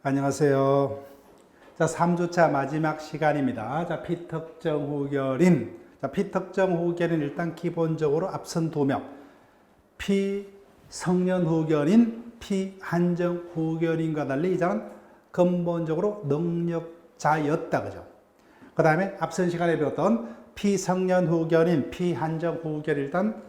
안녕하세요. 자, 3주차 마지막 시간입니다. 자, 피특정 후결인. 자, 피특정 후결인 일단 기본적으로 앞선 두 명. 피성년 후결인, 피한정 후결인과 달리 이자는 근본적으로 능력자였다. 그죠? 그 다음에 앞선 시간에 배웠던 피성년 후결인, 피한정 후결인 일단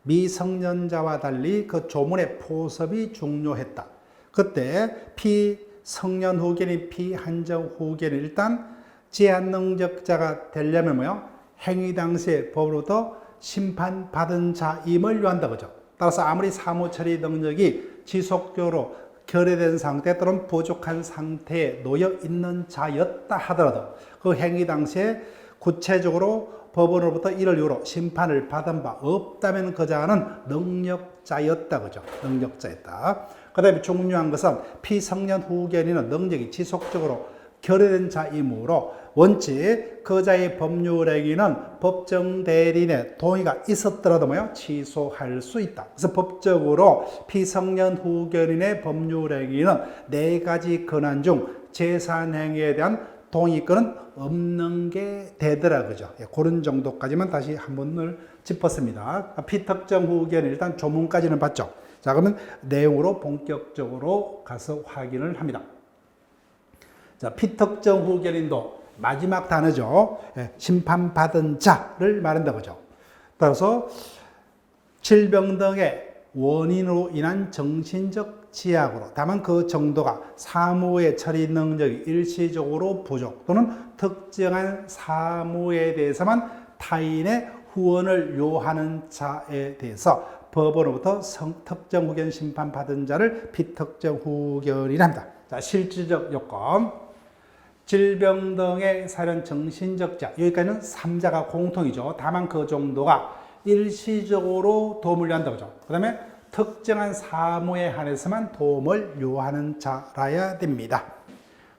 미성년자와 달리 그 조문의 포섭이 중요했다. 그때 피성년 후견인, 피한정 후견인 일단 제한능력자가 되려면 뭐요? 행위 당시에 법으로부터 심판받은 자임을 요한다. 그죠? 따라서 아무리 사무처리 능력이 지속적으로 결여된 상태 또는 부족한 상태에 놓여 있는 자였다 하더라도 그 행위 당시에 구체적으로 법원으로부터 이를 이유로 심판을 받은 바 없다면 그 자는 능력자였다. 그죠? 능력자였다. 그 다음에 중요한 것은 피성년 후견인은 능력이 지속적으로 결여된 자이므로 원칙 그 자의 법률 행위는 법정 대리인의 동의가 있었더라도 뭐요? 취소할 수 있다. 그래서 법적으로 피성년 후견인의 법률 행위는 네 가지 권한 중 재산 행위에 대한 동의권은 없는 게 되더라. 그죠? 예, 그런 정도까지만 다시 한 번을 짚었습니다. 피특정 후견인 일단 조문까지는 봤죠. 자, 그러면 내용으로 본격적으로 가서 확인을 합니다. 자, 피특정 후견인도 마지막 단어죠. 예, 심판받은 자를 말한다. 그죠? 따라서 질병 등의 원인으로 인한 정신적 지약으로 다만 그 정도가 사무의 처리 능력이 일시적으로 부족 또는 특정한 사무에 대해서만 타인의 후원을 요하는 자에 대해서 법원으로부터 특정 후견 심판받은 자를 피특정 후견이라 합니다. 자, 실질적 요건 질병 등의 사련 정신적 자 여기까지는 3자가 공통이죠. 다만 그 정도가 일시적으로 도움을 요한다. 그죠? 그 다음에 특정한 사무에 한해서만 도움을 요하는 자라야 됩니다.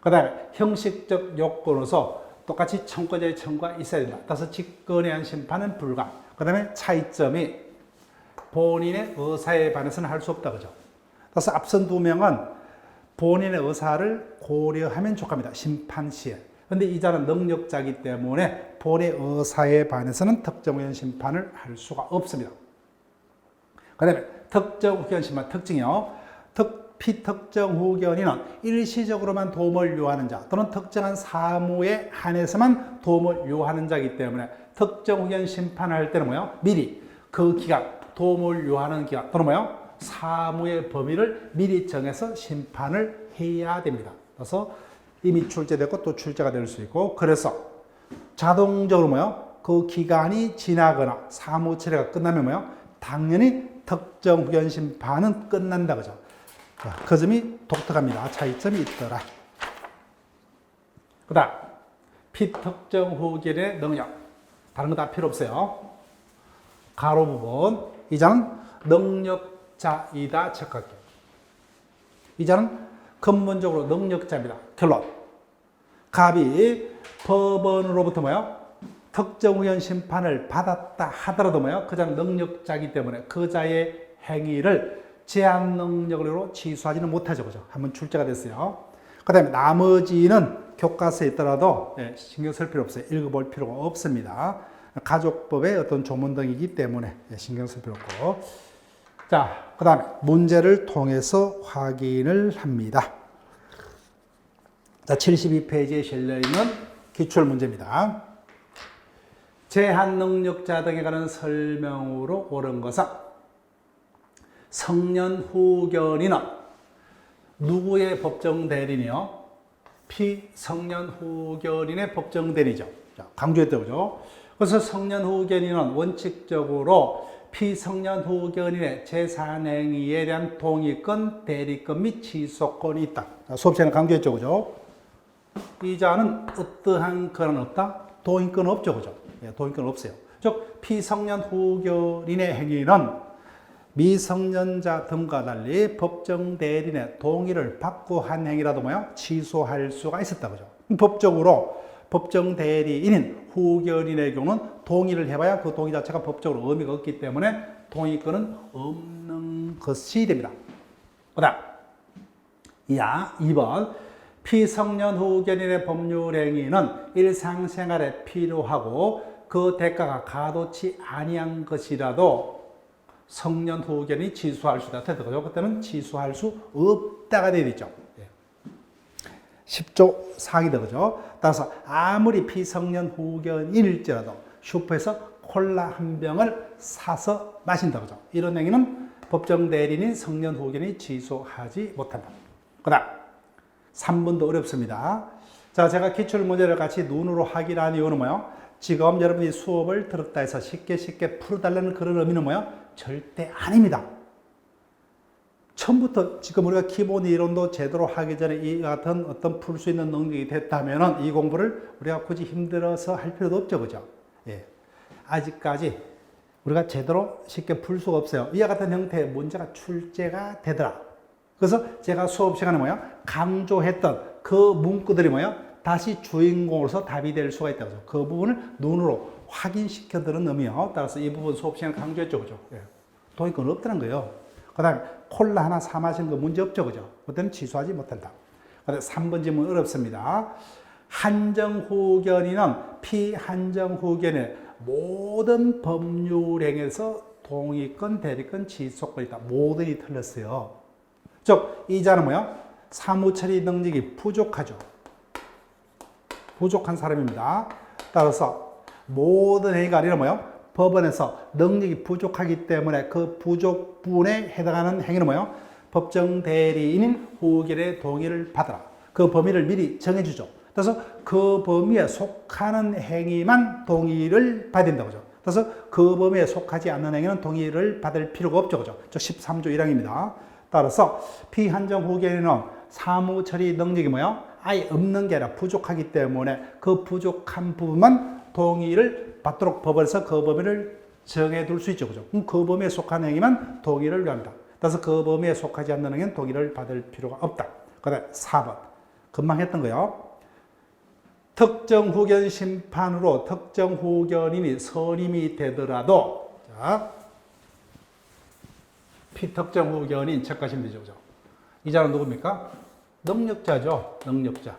그 다음에 형식적 요건으로서 똑같이 청구자의 청구가 있어야 된다. 따라서 직권에 의한 심판은 불가. 그 다음에 차이점이 본인의 의사에 반해서는 할 수 없다. 그죠? 따라서 앞선 두 명은 본인의 의사를 고려하면 족합니다. 심판 시에. 그런데 이 자는 능력자이기 때문에 본인의 의사에 반해서는 특정 후견 심판을 할 수가 없습니다. 그 다음에 특정 후견 심판 특징이요. 피특정 후견인은 일시적으로만 도움을 요하는 자 또는 특정한 사무에 한해서만 도움을 요하는 자이기 때문에 특정 후견 심판을 할 때는 뭐예요? 미리 그 기간, 도움을 요하는 기간 또는 뭐예요? 사무의 범위를 미리 정해서 심판을 해야 됩니다. 그래서 이미 출제됐고 또 출제가 될 수 있고 그래서 자동적으로 뭐예요? 그 기간이 지나거나 사무 처리가 끝나면 뭐예요? 당연히 특정 후견 심판은 끝난다. 그죠? 그 점이 독특합니다. 차이점이 있더라. 그 다음 피특정 후견의 능력 다른 거 다 필요 없어요. 가로 부분 이 자는 능력자이다 척할게요. 이 자는 근본적으로 능력자입니다. 결론 갑이 법원으로부터 뭐예요? 특정 후견 심판을 받았다 하더라도 뭐예요? 그 자는 능력자이기 때문에 그 자의 행위를 제한 능력으로 취소하지는 못하죠. 그죠? 한번 출제가 됐어요. 그 다음에 나머지는 교과서에 있더라도 신경 쓸 필요 없어요. 읽어볼 필요가 없습니다. 가족법의 어떤 조문 등이기 때문에 신경 쓸 필요 없고. 자, 그 다음에 문제를 통해서 확인을 합니다. 자, 72페이지에 실려있는 기출문제입니다. 제한 능력자 등에 관한 설명으로 옳은 것은 성년 후견인은 누구의 법정 대리인이요? 피성년 후견인의 법정 대리죠. 자, 강조했죠. 그죠? 그래서 성년 후견인은 원칙적으로 피성년 후견인의 재산행위에 대한 동의권, 대리권 및 취소권이 있다. 수업 시간에 강조했죠. 그죠? 이 자는 어떠한 권한은 없다? 동의권은 없죠. 그죠? 예, 동의권은 없어요. 즉, 피성년 후견인의 행위는 미성년자 등과 달리 법정 대리인의 동의를 받고 한 행위라도 뭐야? 취소할 수가 있었다. 그죠? 법적으로 법정 대리인인 후견인의 경우는 동의를 해봐야 그 동의 자체가 법적으로 의미가 없기 때문에 동의권은 없는 것이 됩니다. 그 다음, 2번. 피성년 후견인의 법률행위는 일상생활에 필요하고 그 대가가 가도치 아니한 것이라도 성년 후견이 취소할 수 있다. 그죠? 그때는 취소할 수 없다가 되어 있죠. 10조 4기다. 그죠? 따라서 아무리 피성년 후견일지라도 슈퍼에서 콜라 한 병을 사서 마신다. 그죠? 이런 행위는 법정 대리인인 성년 후견이 취소하지 못한다. 그 다음 3번도 어렵습니다. 자, 제가 기출문제를 같이 눈으로 확인한 이유는 뭐예요? 지금 여러분이 수업을 들었다 해서 쉽게 풀어달라는 그런 의미는 뭐예요? 절대 아닙니다. 처음부터 지금 우리가 기본 이론도 제대로 하기 전에 이 같은 어떤 풀 수 있는 능력이 됐다면 이 공부를 우리가 굳이 힘들어서 할 필요도 없죠. 그죠? 예. 아직까지 우리가 제대로 쉽게 풀 수가 없어요. 이와 같은 형태의 문제가 출제가 되더라. 그래서 제가 수업 시간에 뭐예요? 강조했던 그 문구들이 뭐예요? 다시 주인공으로서 답이 될 수가 있다고 하죠. 그 부분을 눈으로 확인시켜드는 의미요. 따라서 이 부분 수업 시간에 강조했죠. 그죠? 예. 동의권 없다는 거예요. 그 다음에 콜라 하나 사 마시는 거 문제 없죠. 그죠? 그때는 취소하지 못한다. 그 다음에 3번 질문 어렵습니다. 한정후견인은 피한정후견의 모든 법률행에서 동의권, 대리권, 취소권이 있다. 모든이 틀렸어요. 즉, 이 자는 뭐야? 사무처리 능력이 부족하죠. 부족한 사람입니다. 따라서 모든 행위가 아니라 뭐예요? 법원에서 능력이 부족하기 때문에 그 부족분에 해당하는 행위는 뭐예요? 법정 대리인인 후견의 동의를 받아라. 그 범위를 미리 정해주죠. 그래서 그 범위에 속하는 행위만 동의를 받아야 된다고 하죠. 그래서 그 범위에 속하지 않는 행위는 동의를 받을 필요가 없죠. 그죠? 즉 13조 1항입니다. 따라서 피한정 후견인은 사무처리 능력이 뭐예요? 아예 없는 게 아니라 부족하기 때문에 그 부족한 부분만 동의를 받도록 법원에서 그 범위를 정해둘 수 있죠. 그죠? 그럼 그 범위에 속한 행위만 동의를 요합니다. 따라서 그 범위에 속하지 않는 행위는 동의를 받을 필요가 없다. 그 다음에 4번. 금방 했던 거요. 특정 후견 심판으로 특정 후견인이 선임이 되더라도, 자, 피특정 후견인 체크하시면 되죠. 그죠? 이 자는 누굽니까? 능력자죠. 능력자.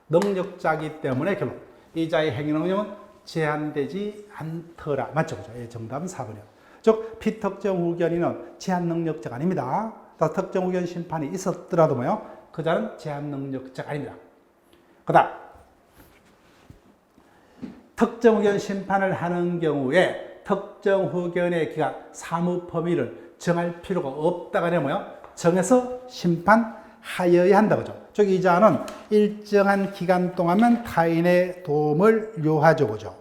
능력자이기 때문에 결론. 이 자의 행위 능력은 제한되지 않더라. 맞죠? 그죠? 예, 정답은 4번이요. 즉, 피특정 후견인은 제한 능력자가 아닙니다. 특정 후견 심판이 있었더라도 뭐요? 그 자는 제한 능력자가 아닙니다. 그 다음, 특정 후견 심판을 하는 경우에 특정 후견의 기간, 사무 범위를 정할 필요가 없다가 아니라 뭐요? 정해서 심판하여야 한다. 그죠? 즉, 이 자는 일정한 기간 동안만 타인의 도움을 요하죠. 그죠?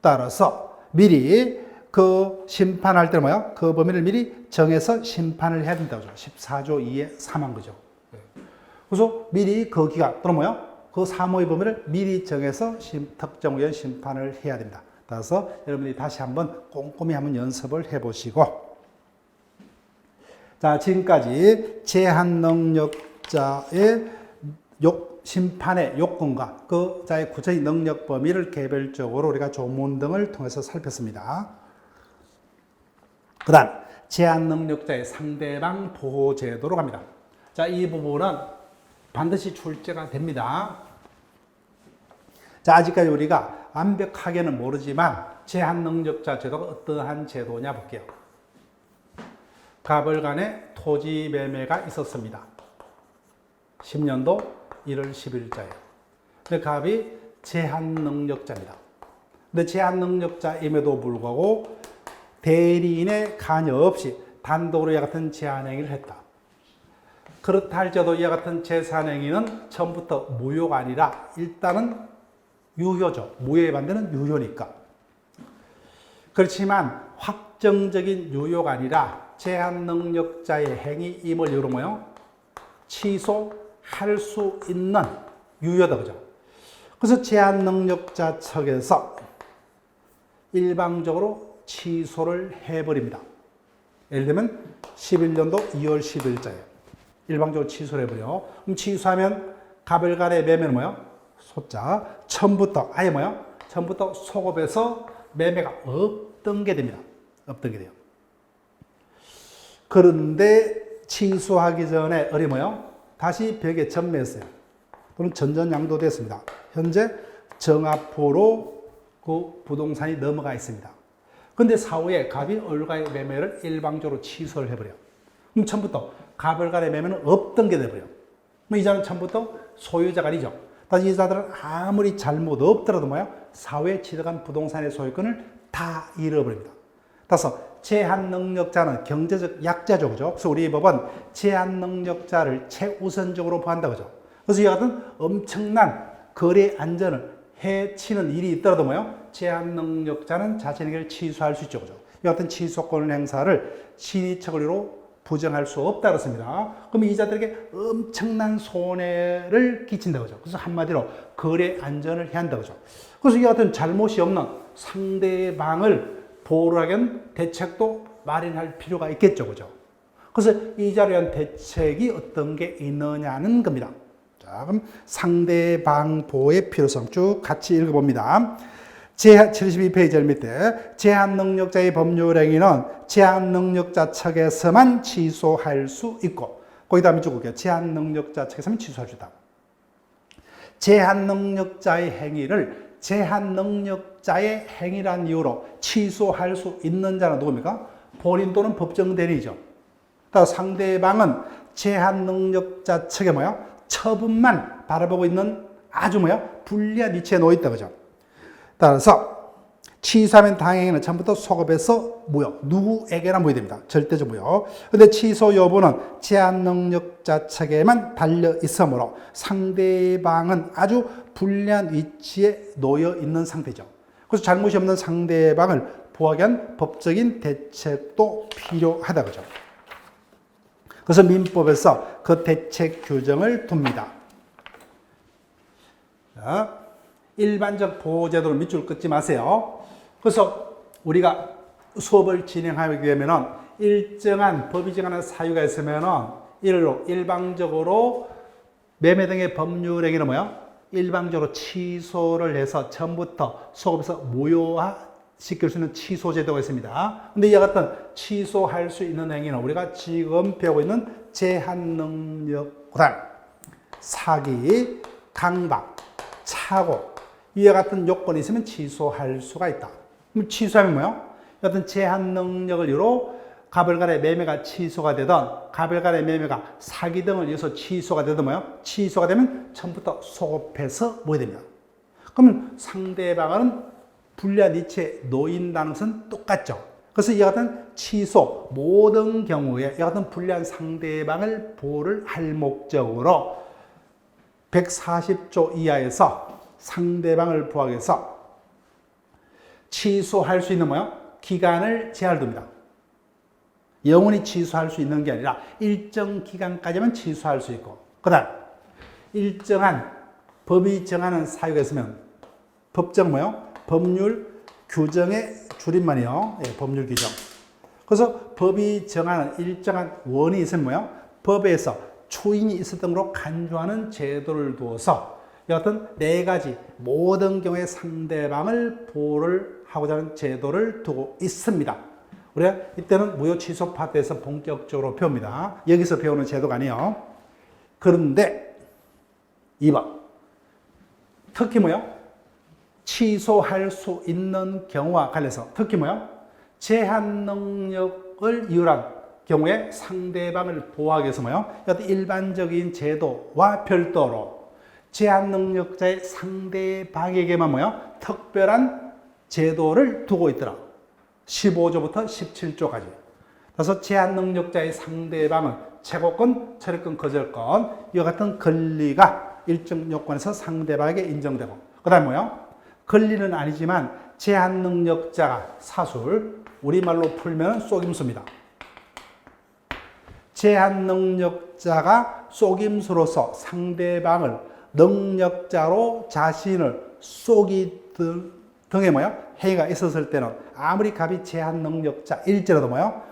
따라서 미리 그 심판할 때 뭐야? 그 범위를 미리 정해서 심판을 해야 된다고 하죠. 14조 2에 3한 거죠. 그래서 미리 그 기간 또는 뭐야? 그 사무의 범위를 미리 정해서 특정 후견 심판을 해야 됩니다. 따라서 여러분들이 다시 한번 꼼꼼히 한번 연습을 해보시고, 자, 지금까지 제한 능력자의 심판의 요건과 그 자의 구체적인 능력 범위를 개별적으로 우리가 조문 등을 통해서 살폈습니다. 그 다음, 제한 능력자의 상대방 보호 제도로 갑니다. 자, 이 부분은 반드시 출제가 됩니다. 자, 아직까지 우리가 완벽하게는 모르지만 제한 능력자 제도가 어떠한 제도냐 볼게요. 갑을 간에 토지 매매가 있었습니다. 10년도 1월 10일자예요. 근데 갑이 제한 능력자입니다. 근데 제한 능력자임에도 불구하고 대리인의 관여 없이 단독으로 이와 같은 제한 행위를 했다. 그렇다 할지라도 이와 같은 제한 행위는 처음부터 무효가 아니라 일단은 유효죠. 무효에 반대는 유효니까. 그렇지만 확정적인 유효가 아니라 제한 능력자의 행위임을 이유로 뭐요? 취소할 수 있는 유효다. 그죠? 그래서 제한 능력자 측에서 일방적으로 취소를 해버립니다. 예를 들면 11년도 2월 10일자예요. 일방적으로 취소를 해버려. 그럼 취소하면 갑을 간의 매매는 뭐요? 소자. 처음부터 아예 뭐요? 처음부터 소급해서 매매가 없던 게 됩니다. 없던 게 돼요. 그런데 취소하기 전에 을이 뭐요? 다시 벽에 전매했어요. 또는 전전양도됐습니다. 현재 정압포로 그 부동산이 넘어가 있습니다. 근데 사후에 갑이 을과의 매매를 일방적으로 취소를 해버려. 그럼 처음부터 갑을 간의 매매는 없던 게 돼버려. 이자는 처음부터 소유자가 아니죠. 다시 이자들은 아무리 잘못 없더라도 뭐야? 사후에 취득한 부동산의 소유권을 다 잃어버립니다. 따라서 제한능력자는 경제적 약자죠. 그죠? 그래서 우리 법은 제한능력자를 최우선적으로 보한다. 그죠? 그래서 이와 같은 엄청난 거래 안전을 해치는 일이 있더라도 뭐요? 제한능력자는 자신에게 취소할 수 있죠. 그죠? 이와 같은 취소권 행사를 신의처 권리로 부정할 수 없다 그렇습니다. 그럼 이자들에게 엄청난 손해를 끼친다 그죠. 그래서 한마디로 거래 안전을 해야 한다 그죠. 그래서 이와 같은 잘못이 없는 상대방을 보호를 하기엔 대책도 마련할 필요가 있겠죠. 그죠. 그래서 이자를 위한 대책이 어떤 게 있느냐는 겁니다. 자, 그럼 상대방 보호의 필요성 쭉 같이 읽어봅니다. 72페이지 밑에 제한능력자의 법률행위는 제한능력자 측에서만 취소할 수 있고, 거기다 밑줄 볼게요. 제한능력자 측에서만 취소할 수 있다. 제한능력자의 행위를 제한능력자의 행위란 이유로 취소할 수 있는 자는 누굽니까? 본인 또는 법정 대리이죠. 따라서 상대방은 제한능력자 측에 뭐야? 처분만 바라보고 있는 아주 뭐야? 불리한 위치에 놓여 있다 그죠? 따라서 취소하면 당행에는 처음부터 소급해서 무효. 누구에게나 무효 됩니다. 절대적 무효. 근데 취소 여부는 제한능력자 측에만 달려 있으므로 상대방은 아주 불리한 위치에 놓여 있는 상태죠. 그래서 잘못이 없는 상대방을 보호하기 위한 법적인 대책도 필요하다 그죠. 그래서 민법에서 그 대책 규정을 둡니다. 자, 일반적 보호제도를 밑줄 긋지 마세요. 그래서 우리가 수업을 진행하게 되면 일정한 법이 정하는 사유가 있으면 이를 일방적으로 매매 등의 법률행위는 뭐야? 일방적으로 취소를 해서 처음부터 수업에서 무효화시킬 수 있는 취소 제도가 있습니다. 근데 이와 같은 취소할 수 있는 행위는 우리가 지금 배우고 있는 제한능력, 그다음 사기, 강박, 착오 이와 같은 요건이 있으면 취소할 수가 있다. 그럼 취소하면 뭐요? 어떤 제한 능력을 이유로 갑을 간의 매매가 취소가 되든 갑을 간의 매매가 사기 등을 이어서 취소가 되든 뭐요? 취소가 되면 처음부터 소급해서 뭐가 됩니다. 그러면 상대방은 불리한 위치에 놓인다는 것은 똑같죠. 그래서 이와 같은 취소 모든 경우에 이와 같은 불리한 상대방을 보호를 할 목적으로 140조 이하에서 상대방을 보호하기 위해서 취소할 수 있는 뭐요? 기간을 제한을 둡니다. 영원히 취소할 수 있는 게 아니라 일정 기간까지만 취소할 수 있고, 그 다음 일정한 법이 정하는 사유가 있으면 법정 뭐요? 법률 규정의 줄임말이요. 예, 법률 규정. 그래서 법이 정하는 일정한 원이 있으면 뭐요? 법에서 추인이 있었던 걸로 간주하는 제도를 두어서 여하튼 네 가지 모든 경우에 상대방을 보호를 하고자 하는 제도를 두고 있습니다. 우리가 이때는 무효 취소 파트에서 본격적으로 배웁니다. 여기서 배우는 제도가 아니에요. 그런데 2번 특히 뭐요? 취소할 수 있는 경우와 관련해서 특히 뭐요? 제한 능력을 이유로 한 경우에 상대방을 보호하기 위해서 뭐요? 일반적인 제도와 별도로 제한 능력자의 상대방에게만 뭐요? 특별한 제도를 두고 있더라. 15조부터 17조까지. 그래서 제한 능력자의 상대방은 채권권, 처리권, 거절권 이와 같은 권리가 일정 요건에서 상대방에게 인정되고, 그 다음 뭐요? 권리는 아니지만 제한 능력자가 사술, 우리말로 풀면 속임수입니다. 제한 능력자가 속임수로서 상대방을 능력자로 자신을 속이 등의 뭐야? 행위가 있었을 때는 아무리 갑이 제한 능력자일지라도 뭐야?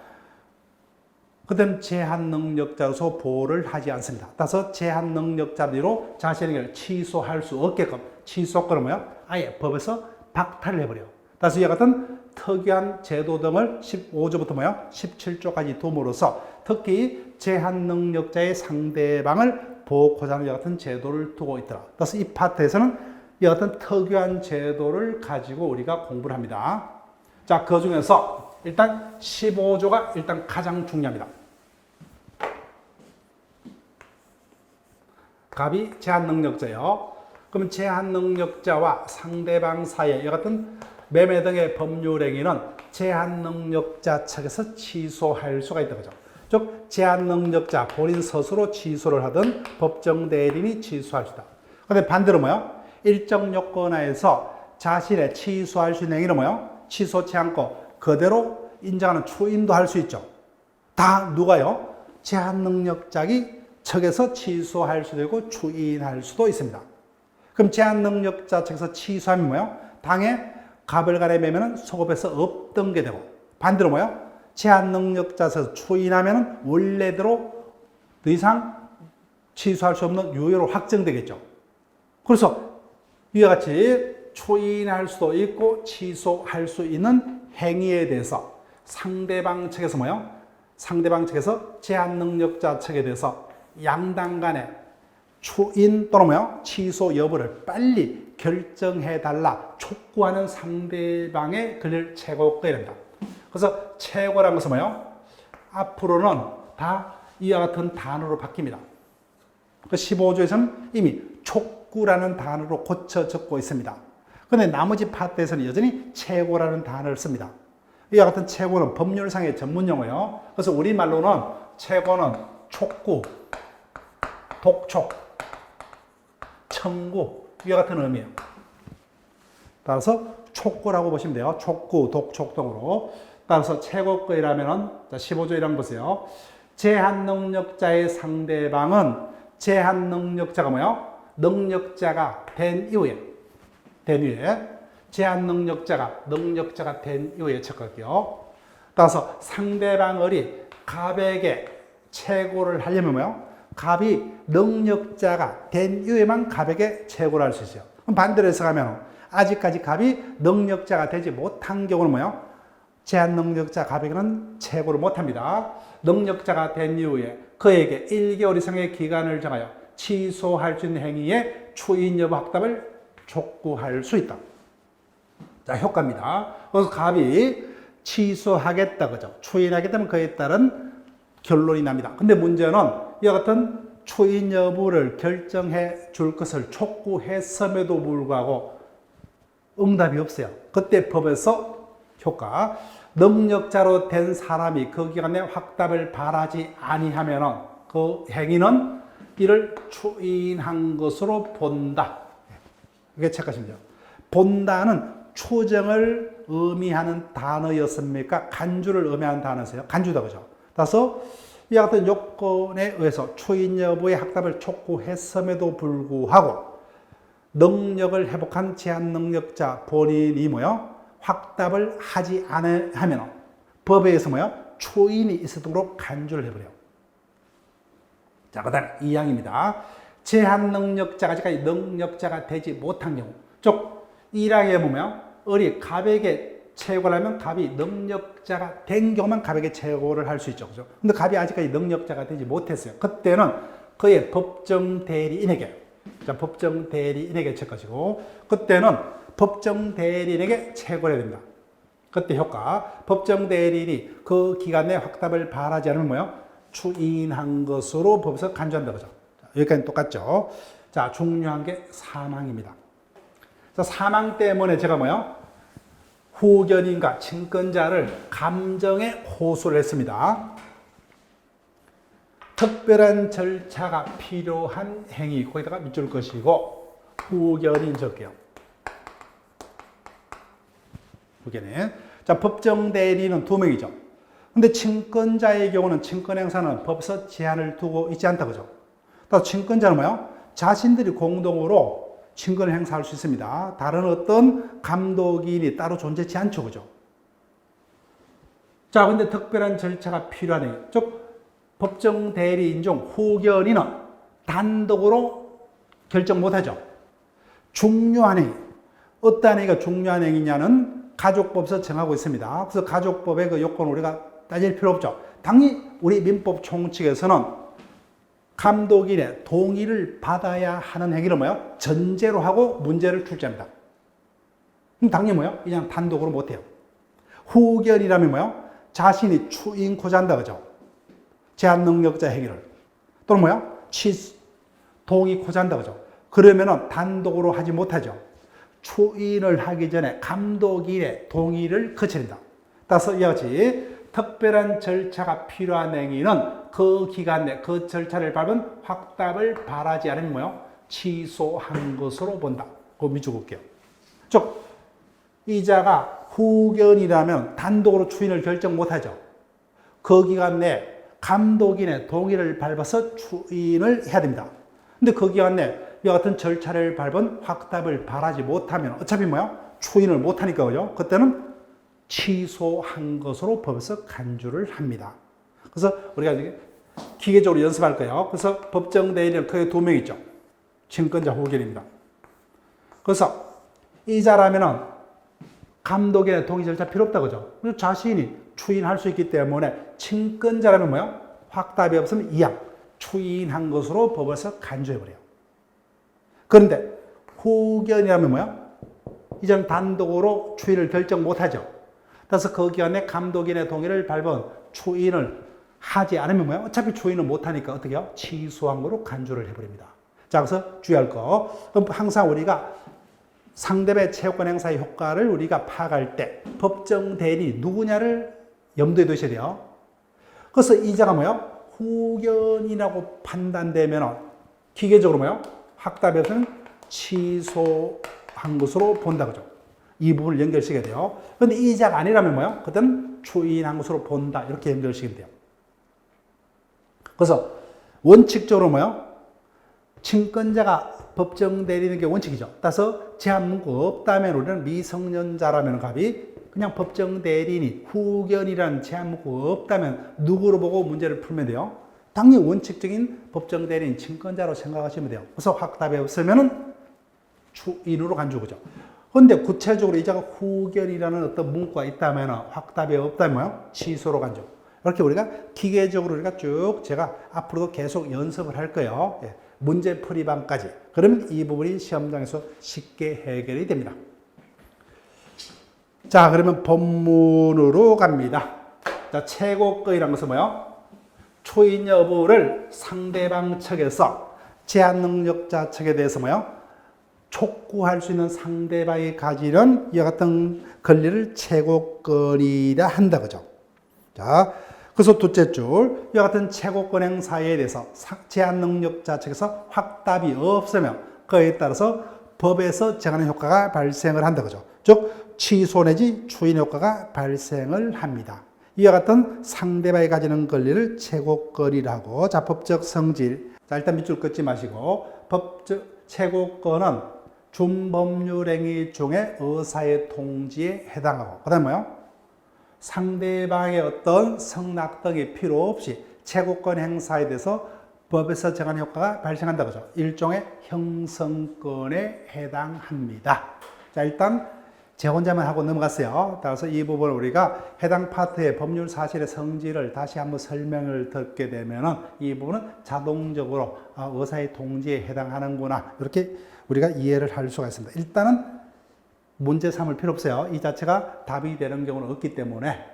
그때는 제한 능력자로서 보호를 하지 않습니다. 따라서 제한 능력자로 자신에게 취소할 수 없게끔 취소권을 뭐야? 아예 법에서 박탈을 해버려요. 따라서 이와 같은 특이한 제도 등을 15조부터 뭐야? 17조까지 둠으로써 특히 제한 능력자의 상대방을 보호고자는 이와 같은 제도를 두고 있더라. 그래서 이 파트에서는 이와 같은 특유한 제도를 가지고 우리가 공부를 합니다. 자, 그 중에서 일단 15조가 일단 가장 중요합니다. 갑이 제한능력자예요. 그럼 제한능력자와 상대방 사이에 이와 같은 매매 등의 법률행위는 제한능력자 측에서 취소할 수가 있다는 거죠. 즉 제한능력자 본인 스스로 취소를 하든 법정대리인이 취소할 수 있다. 그런데 반대로 뭐요? 일정 요건 하에서 자신의 취소할 수 있는 행위는 뭐요? 취소치 않고 그대로 인정하는 추인도 할 수 있죠. 다 누가요? 제한능력자기 측에서 취소할 수도 있고 추인할 수도 있습니다. 그럼 제한능력자 측에서 취소하면 뭐요? 당해 갑을 간의 매매는 소급해서 없던 게 되고, 반대로 뭐요? 제한능력자 측에서 추인하면 원래대로 더 이상 취소할 수 없는 유효로 확정되겠죠. 그래서 이와 같이 추인할 수도 있고 취소할 수 있는 행위에 대해서 상대방 측에서 뭐요? 상대방 측에서 제한능력자 측에 대해서 양당 간에 추인 또는 뭐요? 취소 여부를 빨리 결정해달라 촉구하는 상대방의 권리를 최고가 됩니다. 그래서 최고라는 것은 뭐요? 앞으로는 다 이와 같은 단어로 바뀝니다. 15조에서는 이미 촉구라는 단어로 고쳐 적고 있습니다. 그런데 나머지 파트에서는 여전히 최고라는 단어를 씁니다. 이와 같은 최고는 법률상의 전문용어예요. 그래서 우리말로는 최고는 촉구, 독촉, 청구 이와 같은 의미예요. 따라서 촉구라고 보시면 돼요. 촉구, 독촉 등으로. 따라서 최고거이라면은 15조이라는 보세요. 제한능력자의 상대방은 제한능력자가 뭐예요? 능력자가 된 이후에 제한능력자가 능력자가 된 이후에 척할게요. 따라서 상대방이 갑에게 최고를 하려면 뭐예요? 갑이 능력자가 된 이후에만 갑에게 최고를 할 수 있어요. 그럼 반대로 해석하면 아직까지 갑이 능력자가 되지 못한 경우는 뭐예요? 제한능력자 갑에게는 최고를 못합니다. 능력자가 된 이후에 그에게 1개월 이상의 기간을 정하여 취소할 수 있는 행위에 추인 여부 확답을 촉구할 수 있다. 자, 효과입니다. 그래서 갑이 취소하겠다, 그죠? 추인하겠다면 그에 따른 결론이 납니다. 근데 문제는 이와 같은 추인 여부를 결정해 줄 것을 촉구했음에도 불구하고 응답이 없어요. 그때 법에서 효과, 능력자로 된 사람이 그 기간에 확답을 바라지 아니하면은 그 행위는 이를 추인한 것으로 본다. 이게 체크하시면 돼요. 본다는 추정을 의미하는 단어였습니까? 간주를 의미하는 단어였어요. 간주다, 그죠? 따라서 이와 같은 요건에 의해서 추인 여부의 확답을 촉구했음에도 불구하고 능력을 회복한 제한능력자 본인이 뭐요? 확답을 하지 않으면 법에 의해서 뭐요? 추인이 있도록 간주를 해버려요. 자, 그 다음 2항입니다. 제한능력자가 아직까지 능력자가 되지 못한 경우. 즉, 1항에 보면 을이 갑에게 최고를 하면 갑이 능력자가 된 경우만 갑에게 최고를 할 수 있죠. 그죠? 근데 갑이 아직까지 능력자가 되지 못했어요. 그때는 그의 법정 대리인에게, 자, 법정 대리인에게 칠 것이고, 그때는 법정 대리인에게 최고를 해야 됩니다. 그때 효과, 법정 대리인이 그 기간 내에 확답을 바라지 않으면 뭐요? 추인한 것으로 법에서 간주한다, 그죠? 여기까지 똑같죠? 자, 중요한 게 사망입니다. 자, 사망 때문에 제가 뭐요? 후견인과 친권자를 감정에 호소를 했습니다. 특별한 절차가 필요한 행위, 거기다가 밑줄 것이고, 후견인 적게요. 후견인. 자, 법정 대리인은 2명이죠. 근데 친권자의 경우는 친권 행사는 법에서 제한을 두고 있지 않다, 그죠? 또 친권자는 뭐예요? 자신들이 공동으로 친권을 행사할 수 있습니다. 다른 어떤 감독인이 따로 존재치 않죠, 그죠? 자, 근데 특별한 절차가 필요한 행위. 즉, 법정 대리인 중 후견인은 단독으로 결정 못하죠. 중요한 행위. 어떠한 행위가 중요한 행위냐는 가족법에서 정하고 있습니다. 그래서 가족법의 그 요건을 우리가 따질 필요 없죠. 당연히 우리 민법 총칙에서는 감독인의 동의를 받아야 하는 행위를 뭐요? 전제로 하고 문제를 출제합니다. 그럼 당연히 뭐요? 그냥 단독으로 못해요. 후견이라면 뭐요? 자신이 추인코자 한다 그죠? 제한 능력자 행위를. 또는 뭐요? 동의코자 한다 그죠? 그러면은 단독으로 하지 못하죠. 추인을 하기 전에 감독인의 동의를 거쳐야 된다. 따라서 이와 같이 특별한 절차가 필요한 행위는 그 기간 내 그 절차를 밟은 확답을 바라지 않으면 뭐요? 취소한 것으로 본다. 그거 밑줄 볼게요. 즉, 이자가 후견이라면 단독으로 추인을 결정 못하죠. 그 기간 내 감독인의 동의를 밟아서 추인을 해야 됩니다. 근데 그 기간 내 이와 같은 절차를 밟은 확답을 바라지 못하면 어차피 뭐야? 추인을 못하니까 그죠? 그때는 취소한 것으로 법에서 간주를 합니다. 그래서 우리가 기계적으로 연습할 거예요. 그래서 법정 대리인은 크게 두 명 있죠. 친권자 후견입니다. 그래서 이자라면은 감독의 동의 절차 필요 없다 그죠? 자신이 추인할 수 있기 때문에 친권자라면 뭐야? 확답이 없으면 이양 추인한 것으로 법에서 간주해버려요. 그런데 후견이라면 뭐야? 이제는 단독으로 추인을 결정 못하죠. 그래서 그 기간에 감독인의 동의를 밟은 추인을 하지 않으면 뭐야? 어차피 추인을 못하니까 어떻게 해요? 취소한 거로 간주를 해버립니다. 자, 그래서 주의할 거. 그럼 항상 우리가 상대방의 채용권 행사의 효과를 우리가 파악할 때 법정 대리 누구냐를 염두에 두셔야 돼요. 그래서 이자가 뭐예요? 후견이라고 판단되면 기계적으로 뭐예요? 확답이 없으면 취소한 것으로 본다 그죠? 이 부분을 연결시켜야 돼요. 그런데 이자가 아니라면 뭐예요? 그때는 추인한 것으로 본다. 이렇게 연결시키면 돼요. 그래서 원칙적으로 뭐예요? 친권자가 법정 대리는 게 원칙이죠. 따라서 제한 문구 없다면 우리는 미성년자라면 갑이 그냥 법정 대리인이 후견이라는 제한 문구 없다면 누구로 보고 문제를 풀면 돼요? 당연히 원칙적인 법정 대리인 친권자로 생각하시면 돼요. 그래서 확답이 없으면은 추인으로 간주죠. 그런데 구체적으로 이자가 후견이라는 어떤 문구가 있다면 확답이 없다면 뭐요? 취소로 간주. 이렇게 우리가 기계적으로 우리가 쭉 제가 앞으로도 계속 연습을 할 거예요. 예. 문제 풀이방까지. 그러면 이 부분이 시험장에서 쉽게 해결이 됩니다. 자, 그러면 본문으로 갑니다. 자, 최고권이라는 것은 뭐예요? 초인 여부를 상대방 측에서 제한 능력자 측에 대해서 뭐예요? 촉구할 수 있는 상대방이 가지는 이와 같은 권리를 최고권이라 한다 그죠? 자, 그래서 둘째 줄, 이와 같은 최고권 행사에 대해서 제한 능력자 측에서 확답이 없으면 그에 따라서 법에서 정하는 효과가 발생을 한다 그죠? 즉 취소 내지 추인 효과가 발생을 합니다. 이와 같은 상대방이 가지는 권리를 최고권이라고. 자, 법적 성질. 자, 일단 밑줄 긋지 마시고 법적 최고권은 준법률 행위 중에 의사의 통지에 해당하고, 그 다음에 뭐요? 상대방의 어떤 승낙 등이 필요 없이 최고권 행사에 대해서 법에서 정한 효과가 발생한다 그죠? 일종의 형성권에 해당합니다. 자, 일단 제 혼자만 하고 넘어갔어요. 따라서 이 부분을 우리가 해당 파트의 법률 사실의 성질을 다시 한번 설명을 듣게 되면은 이 부분은 자동적으로 의사의 통지에 해당하는구나, 이렇게 우리가 이해를 할 수가 있습니다. 일단은 문제 삼을 필요 없어요. 이 자체가 답이 되는 경우는 없기 때문에.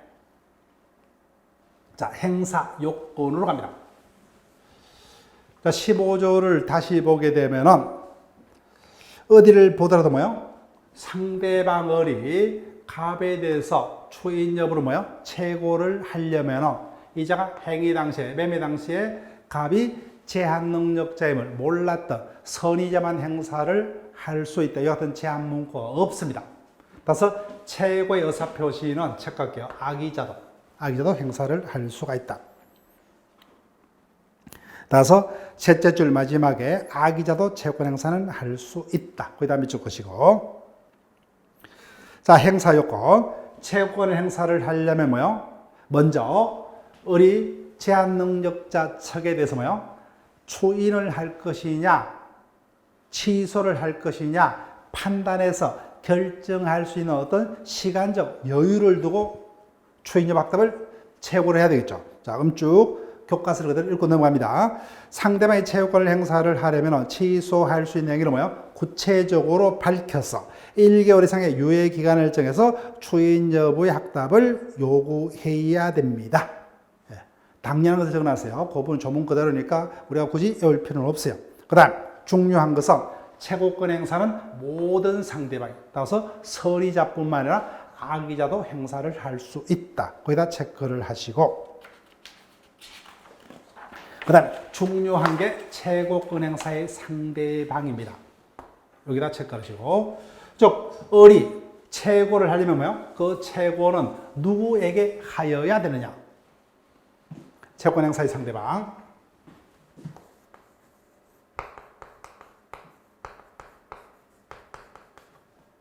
자, 행사 요건으로 갑니다. 자, 15조를 다시 보게 되면은 어디를 보더라도 뭐요? 상대방의 갑에 대해서 추인 여부를 뭐요? 최고를 하려면은 이자가 행위 당시에, 매매 당시에 갑이 제한 능력자임을 몰랐던 선의자만 행사를 할 수 있다. 이 같은 제한 문구가 없습니다. 따라서 최고의 의사표시는 체크할게요. 악의자도 행사를 할 수가 있다. 따라서 셋째 줄 마지막에 악의자도 채권 행사는 할 수 있다. 거기다 밑줄 것이고. 자, 행사 요건. 채권 행사를 하려면 뭐요? 먼저 우리 제한 능력자 측에 대해서 뭐요? 추인을 할 것이냐, 취소를 할 것이냐 판단해서 결정할 수 있는 어떤 시간적 여유를 두고 추인 여부 확답을 최고로 해야 되겠죠. 자, 그럼 쭉 교과서를 그대로 읽고 넘어갑니다. 상대방의 채용권을 행사를 하려면 취소할 수 있는 행위를 구체적으로 밝혀서 1개월 이상의 유예 기간을 정해서 추인 여부의 확답을 요구해야 됩니다. 당연한 것을 적어놨어요. 그 부분 조문 그대로니까 우리가 굳이 외울 필요는 없어요. 그 다음 중요한 것은 채권권 행사는 모든 상대방이, 따라서 서리자뿐만 아니라 악의자도 행사를 할 수 있다. 거기다 체크를 하시고, 그 다음 중요한 게 채권권 행사의 상대방입니다. 여기다 체크하시고, 즉 을이 채권을 하려면 그 채권은 누구에게 하여야 되느냐? 채권 행사의 상대방.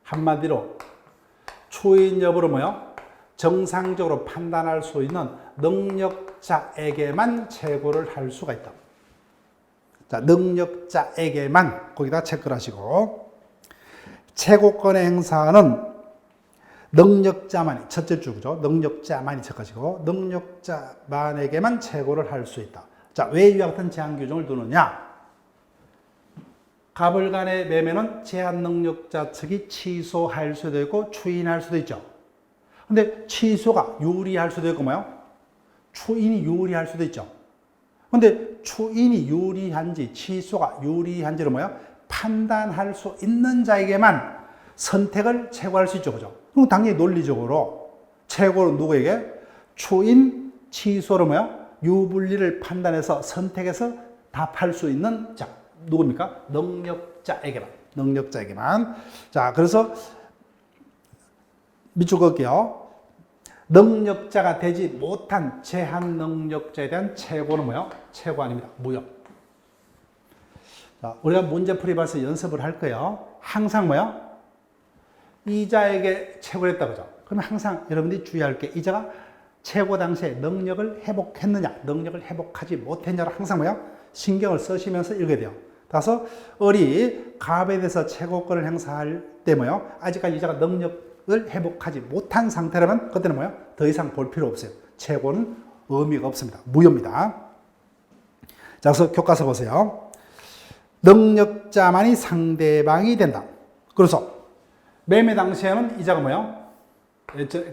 한마디로 추인 여부를 정상적으로 판단할 수 있는 능력자에게만 채권을 할 수가 있다. 자, 능력자에게만 거기다 체크를 하시고, 채권권의 행사는 능력자만이, 첫째 줄이죠. 능력자만이 체크하시고, 능력자만에게만 채권을 할 수 있다. 자, 왜 이와 같은 제한 규정을 두느냐? 갑을 간의 매매는 제한 능력자 측이 취소할 수도 있고 추인할 수도 있죠. 근데 취소가 유리할 수도 있고 추인이 유리할 수도 있죠. 근데 추인이 유리한지 취소가 유리한지를 판단할 수 있는 자에게만 선택을 최고할 수 있죠. 그죠? 그럼 당연히 논리적으로 최고는 누구에게? 추인, 취소를 유불리를 판단해서 선택해서 답할 수 있는 자. 누굽니까? 능력자에게만. 능력자에게만. 자, 그래서 밑줄 그을게요. 능력자가 되지 못한 제한 능력자에 대한 채권은 채권 아닙니다. 무효. 자, 우리가 문제풀이 봐서 연습을 할 거예요. 항상 이자에게 채권을 했다 그죠? 그러면 항상 여러분들이 주의할 게 이자가 채권 당시에 능력을 회복했느냐, 능력을 회복하지 못했느냐를 항상 신경을 쓰시면서 읽어야 돼요. 따라서 을이 갑에 대해서 채권권을 행사할 때 아직까지 이자가 능력을 회복하지 못한 상태라면 그때는 더 이상 볼 필요 없어요. 채권은 의미가 없습니다. 무효입니다. 자, 그래서 교과서 보세요. 능력자만이 상대방이 된다. 그래서 매매 당시에는 이자가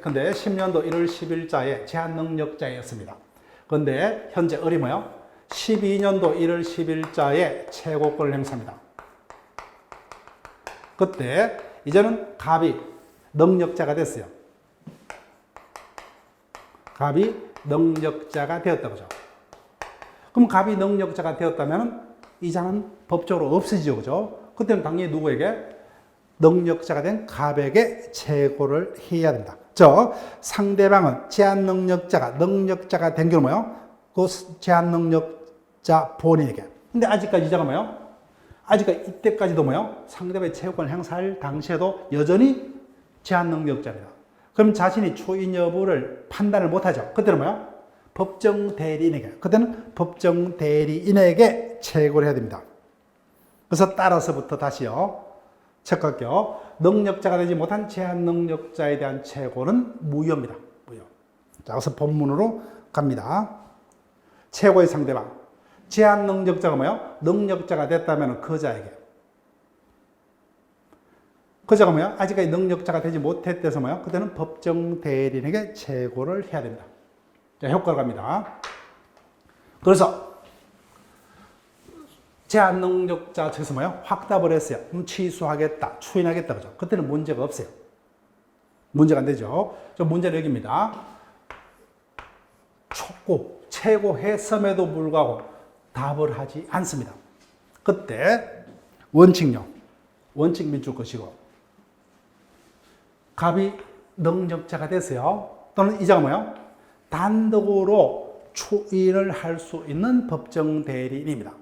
근데 10년도 1월 10일자에 제한 능력자였습니다. 그런데 현재 을이 12년도 1월 10일자에 채권권을 행사합니다. 그때 이제는 갑이 능력자가 됐어요. 갑이 능력자가 되었다 그죠? 그럼 갑이 능력자가 되었다면 이자는 법적으로 없어지죠. 그죠? 그때는 당연히 누구에게? 능력자가 된 갑에게 채권을 해야 된다. 즉 상대방은 제한 능력자가 된 경우 그 제한 능력자 본인에게. 근데 아직까지 이자가 아직까지 이때까지도 상대방의 채권을 행사할 당시에도 여전히 제한 능력자입니다. 그럼 자신이 추인 여부를 판단을 못하죠. 그때는 법정 대리인에게. 그때는 법정 대리인에게 채권을 해야 됩니다. 그래서 따라서부터 다시요. 체크할게요. 능력자가 되지 못한 제한 능력자에 대한 채권은 무효입니다. 무효. 자, 그래서 본문으로 갑니다. 최고의 상대방. 제한 능력자가 능력자가 됐다면 그자에게. 그자가 아직까지 능력자가 되지 못했대서 그때는 법정 대리인에게 채권을 해야 됩니다. 자, 효과를 갑니다. 그래서 제한 능력자 측에서 확답을 했어요. 취소하겠다, 추인하겠다 그죠? 그때는 문제가 없어요. 문제가 안 되죠. 저 문제는 여기입니다. 최고했음에도 불구하고 답을 하지 않습니다. 그때 원칙요. 원칙 밑줄 것이고 갑이 능력자가 됐어요. 또는 이자가 단독으로 추인을 할 수 있는 법정 대리인입니다.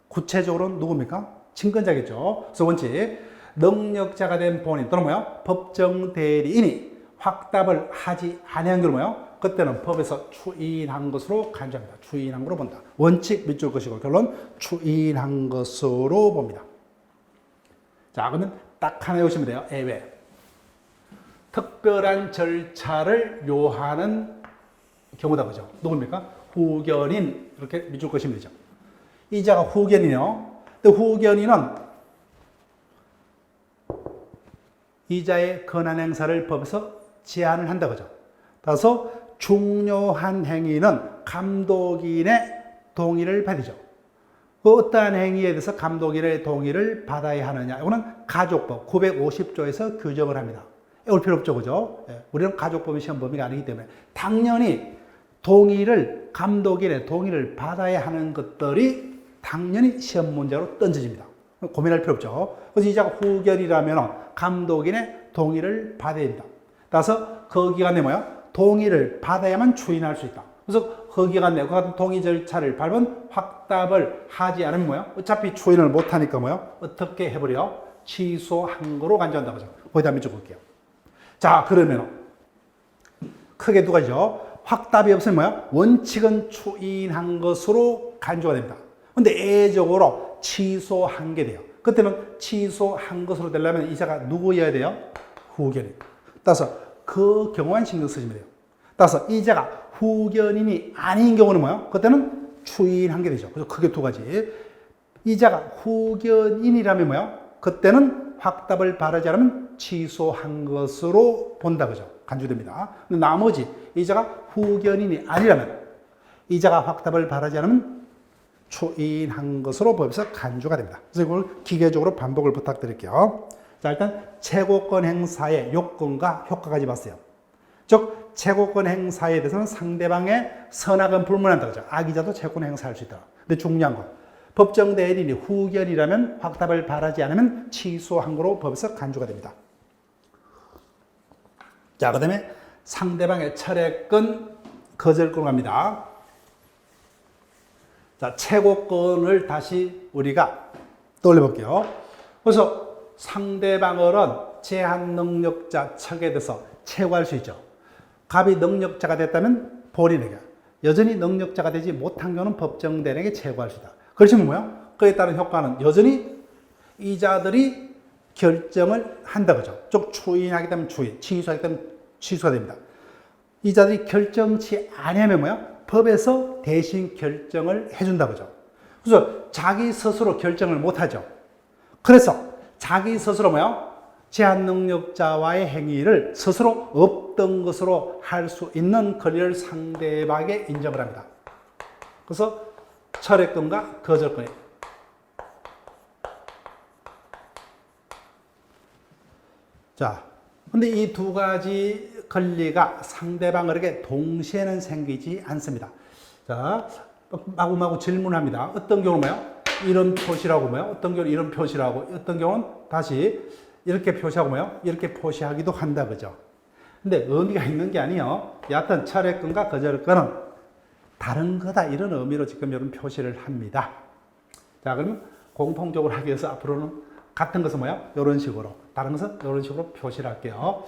구체적으로는 누굽니까? 친권자겠죠. 그래서 원칙 능력자가 된 본인 또는 법정 대리인이 확답을 하지 아니한 경우 그때는 법에서 추인한 것으로 간주합니다. 추인한 것으로 본다. 원칙 밑줄 것이고 결론 추인한 것으로 봅니다. 자, 그러면 딱 하나 외우시면 돼요. 예외. 특별한 절차를 요하는 경우다 그죠? 누굽니까? 후견인 이렇게 밑줄 그시면 되죠. 이자가 후견이요. 근데 후견인은 이자의 권한 행사를 법에서 제한을 한다 그죠. 따라서 중요한 행위는 감독인의 동의를 받으죠. 그 어떠한 행위에 대해서 감독인의 동의를 받아야 하느냐. 이거는 가족법 950조에서 규정을 합니다. 올 필요 없죠, 그죠? 우리는 가족법이 시험 범위가 아니기 때문에 당연히 동의를 감독인의 동의를 받아야 하는 것들이 당연히 시험 문제로 던져집니다. 고민할 필요 없죠. 그래서 이자가 후견이라면 감독인의 동의를 받아야 됩니다. 따라서 그 기간에 동의를 받아야만 추인할 수 있다. 그래서 그 기간에 그 같은 동의 절차를 밟은 확답을 하지 않으면 어차피 추인을 못하니까 어떻게 해버려? 취소한 거로 간주한다 그죠. 거기다 밑줄 볼게요. 자, 그러면 크게 두 가지죠. 확답이 없으면 원칙은 추인한 것으로 간주가 됩니다. 근데 예적으로 취소한 게 돼요. 그때는 취소한 것으로 되려면 이자가 누구여야 돼요? 후견인. 따라서 그 경우만 신경 쓰시면 돼요. 따라서 이자가 후견인이 아닌 경우는 그때는 추인한 게 되죠. 그래서 크게 두 가지. 이자가 후견인이라면 그때는 확답을 바라지 않으면 취소한 것으로 본다 그죠. 간주됩니다. 근데 나머지 이자가 후견인이 아니라면 이자가 확답을 바라지 않으면 추인한 것으로 법에서 간주가 됩니다. 그래서 이걸 기계적으로 반복을 부탁드릴게요. 자, 일단 채권권 행사의 요건과 효과까지 봤어요. 즉 채권권 행사에 대해서는 상대방의 선악은 불문한다 그죠. 악의자도 채권 행사할 수 있다. 근데 중요한 거 법정 대리인이 후견이라면 확답을 바라지 않으면 취소한 거로 법에서 간주가 됩니다. 자, 그 다음에 상대방의 철회권, 거절권 갑니다. 자, 채권권을 다시 우리가 떠올려 볼게요. 그래서 상대방은 제한 능력자 척에 대해서 채고할 수 있죠. 갑이 능력자가 됐다면 본인에게, 여전히 능력자가 되지 못한 경우는 법정 대리인에게 채고할 수 있다. 그렇지만 그에 따른 효과는 여전히 이자들이 결정을 한다 그죠. 즉 추인하게 되면 추인, 취소하게 되면 취소가 됩니다. 이자들이 결정치 아니하면 법에서 대신 결정을 해준다 그죠. 그래서 자기 스스로 결정을 못하죠. 그래서 자기 스스로 제한 능력자와의 행위를 스스로 없던 것으로 할 수 있는 권리를 상대방에게 인정을 합니다. 그래서 철회권과 거절권이. 자, 근데 이 두 가지 권리가 상대방에게 동시에는 생기지 않습니다. 자, 마구마구 질문합니다. 어떤 경우는 이런 표시라고 어떤 경우는 이런 표시라고, 어떤 경우는 다시 이렇게 표시하고 이렇게 표시하기도 한다 그죠. 근데 의미가 있는 게 아니에요. 여하튼 철회권과 거절권은 다른 거다 이런 의미로 지금 이런 표시를 합니다. 자, 그러면 공통적으로 하기 위해서 앞으로는 같은 것은 이런 식으로, 다른 것은 이런 식으로 표시를 할게요.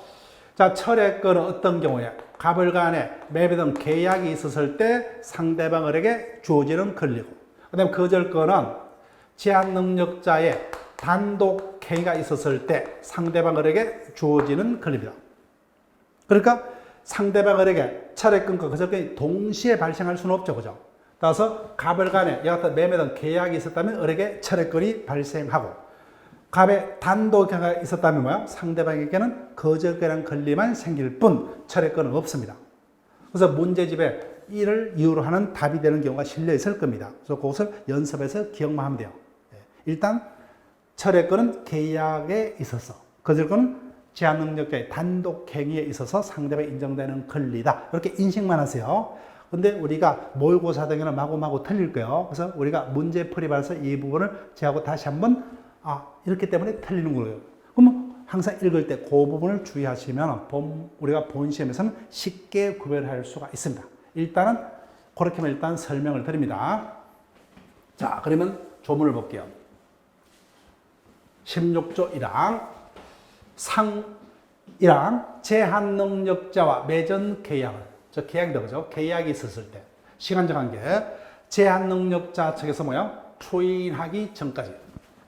자, 철회권은 어떤 경우에 갑을 간에 매매 등 계약이 있었을 때 상대방에게 주어지는 권리고, 그 다음에 거절권은 제한 능력자의 단독 행위가 있었을 때 상대방에게 주어지는 권리입니다. 그러니까 상대방에게 철회권과 거절권이 동시에 발생할 수는 없죠, 그죠? 따라서 갑을 간에 여하튼 매매 등 계약이 있었다면 을에게 철회권이 발생하고, 갑의 단독 행위가 있었다면 상대방에게는 거절권이라는 권리만 생길 뿐 철회권은 없습니다. 그래서 문제집에 이를 이유로 하는 답이 되는 경우가 실려 있을 겁니다. 그래서 그것을 연습해서 기억만 하면 돼요. 일단 철회권은 계약에 있어서, 거절권은 제한 능력자의 단독 행위에 있어서 상대방에 인정되는 권리다. 이렇게 인식만 하세요. 근데 우리가 모의고사 등에는 마구마구 틀릴 거예요. 그래서 우리가 문제풀이 봐서 이 부분을 제하고 다시 한번 이렇기 때문에 틀리는 거예요. 그럼 항상 읽을 때 그 부분을 주의하시면 우리가 본 시험에서는 쉽게 구별할 수가 있습니다. 일단은 그렇게만 일단 설명을 드립니다. 자, 그러면 조문을 볼게요. 16조 1항 상 1항 제한 능력자와 매전 계약을, 저 계약이다 그죠? 계약이 있었을 때 시간적 관계, 제한 능력자 측에서 추인하기 전까지.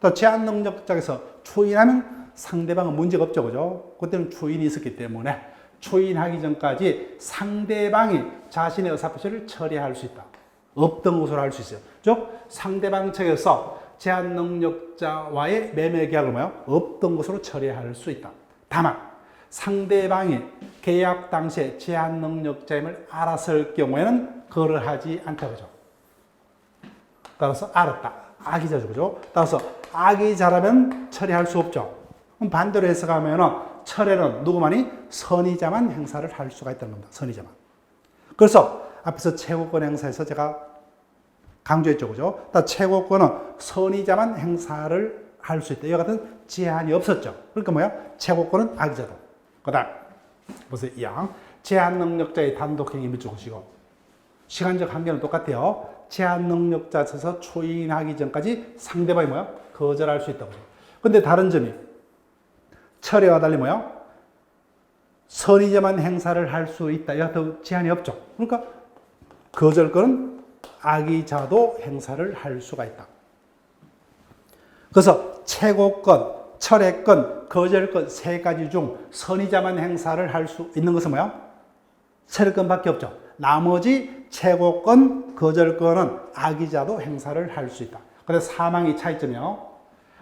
또 제한 능력자에서 추인하면 상대방은 문제가 없죠, 그죠? 그때는 추인이 있었기 때문에 추인하기 전까지 상대방이 자신의 의사표시를 처리할 수 있다. 없던 것으로 할 수 있어요. 즉 상대방 측에서 제한 능력자와의 매매 계약을 없던 것으로 처리할 수 있다. 다만 상대방이 계약 당시에 제한 능력자임을 알았을 경우에는 그걸 하지 않다 그죠. 따라서 알았다. 악의자죠. 그죠? 따라서 악의자라면 처리할 수 없죠. 그럼 반대로 해석하면은 철회는 누구만이 선의자만 행사를 할 수가 있다는 겁니다. 선의자만. 그래서 앞에서 최고권 행사에서 제가 강조했죠. 그죠? 최고권은 선의자만 행사를 할 수 있다. 이와 같은 제한이 없었죠. 그러니까 최고권은 악의자도. 그 다음, 보세요. 이 양. 제한 능력자의 단독행위 밑줄것이고, 시간적 한계는 똑같아요. 제한 능력자 측에서 초인하기 전까지 상대방이 거절할 수 있다고. 근데 다른 점이, 철회와 달리 선의자만 행사를 할 수 있다. 이와 같은 제한이 없죠. 그러니까 거절권은 악의자도 행사를 할 수가 있다. 그래서 최고권, 철회권, 거절권 세 가지 중 선의자만 행사를 할 수 있는 것은 철회권밖에 없죠. 나머지 최고권, 거절권은 악의자도 행사를 할 수 있다. 그래서 사망의 차이점이요.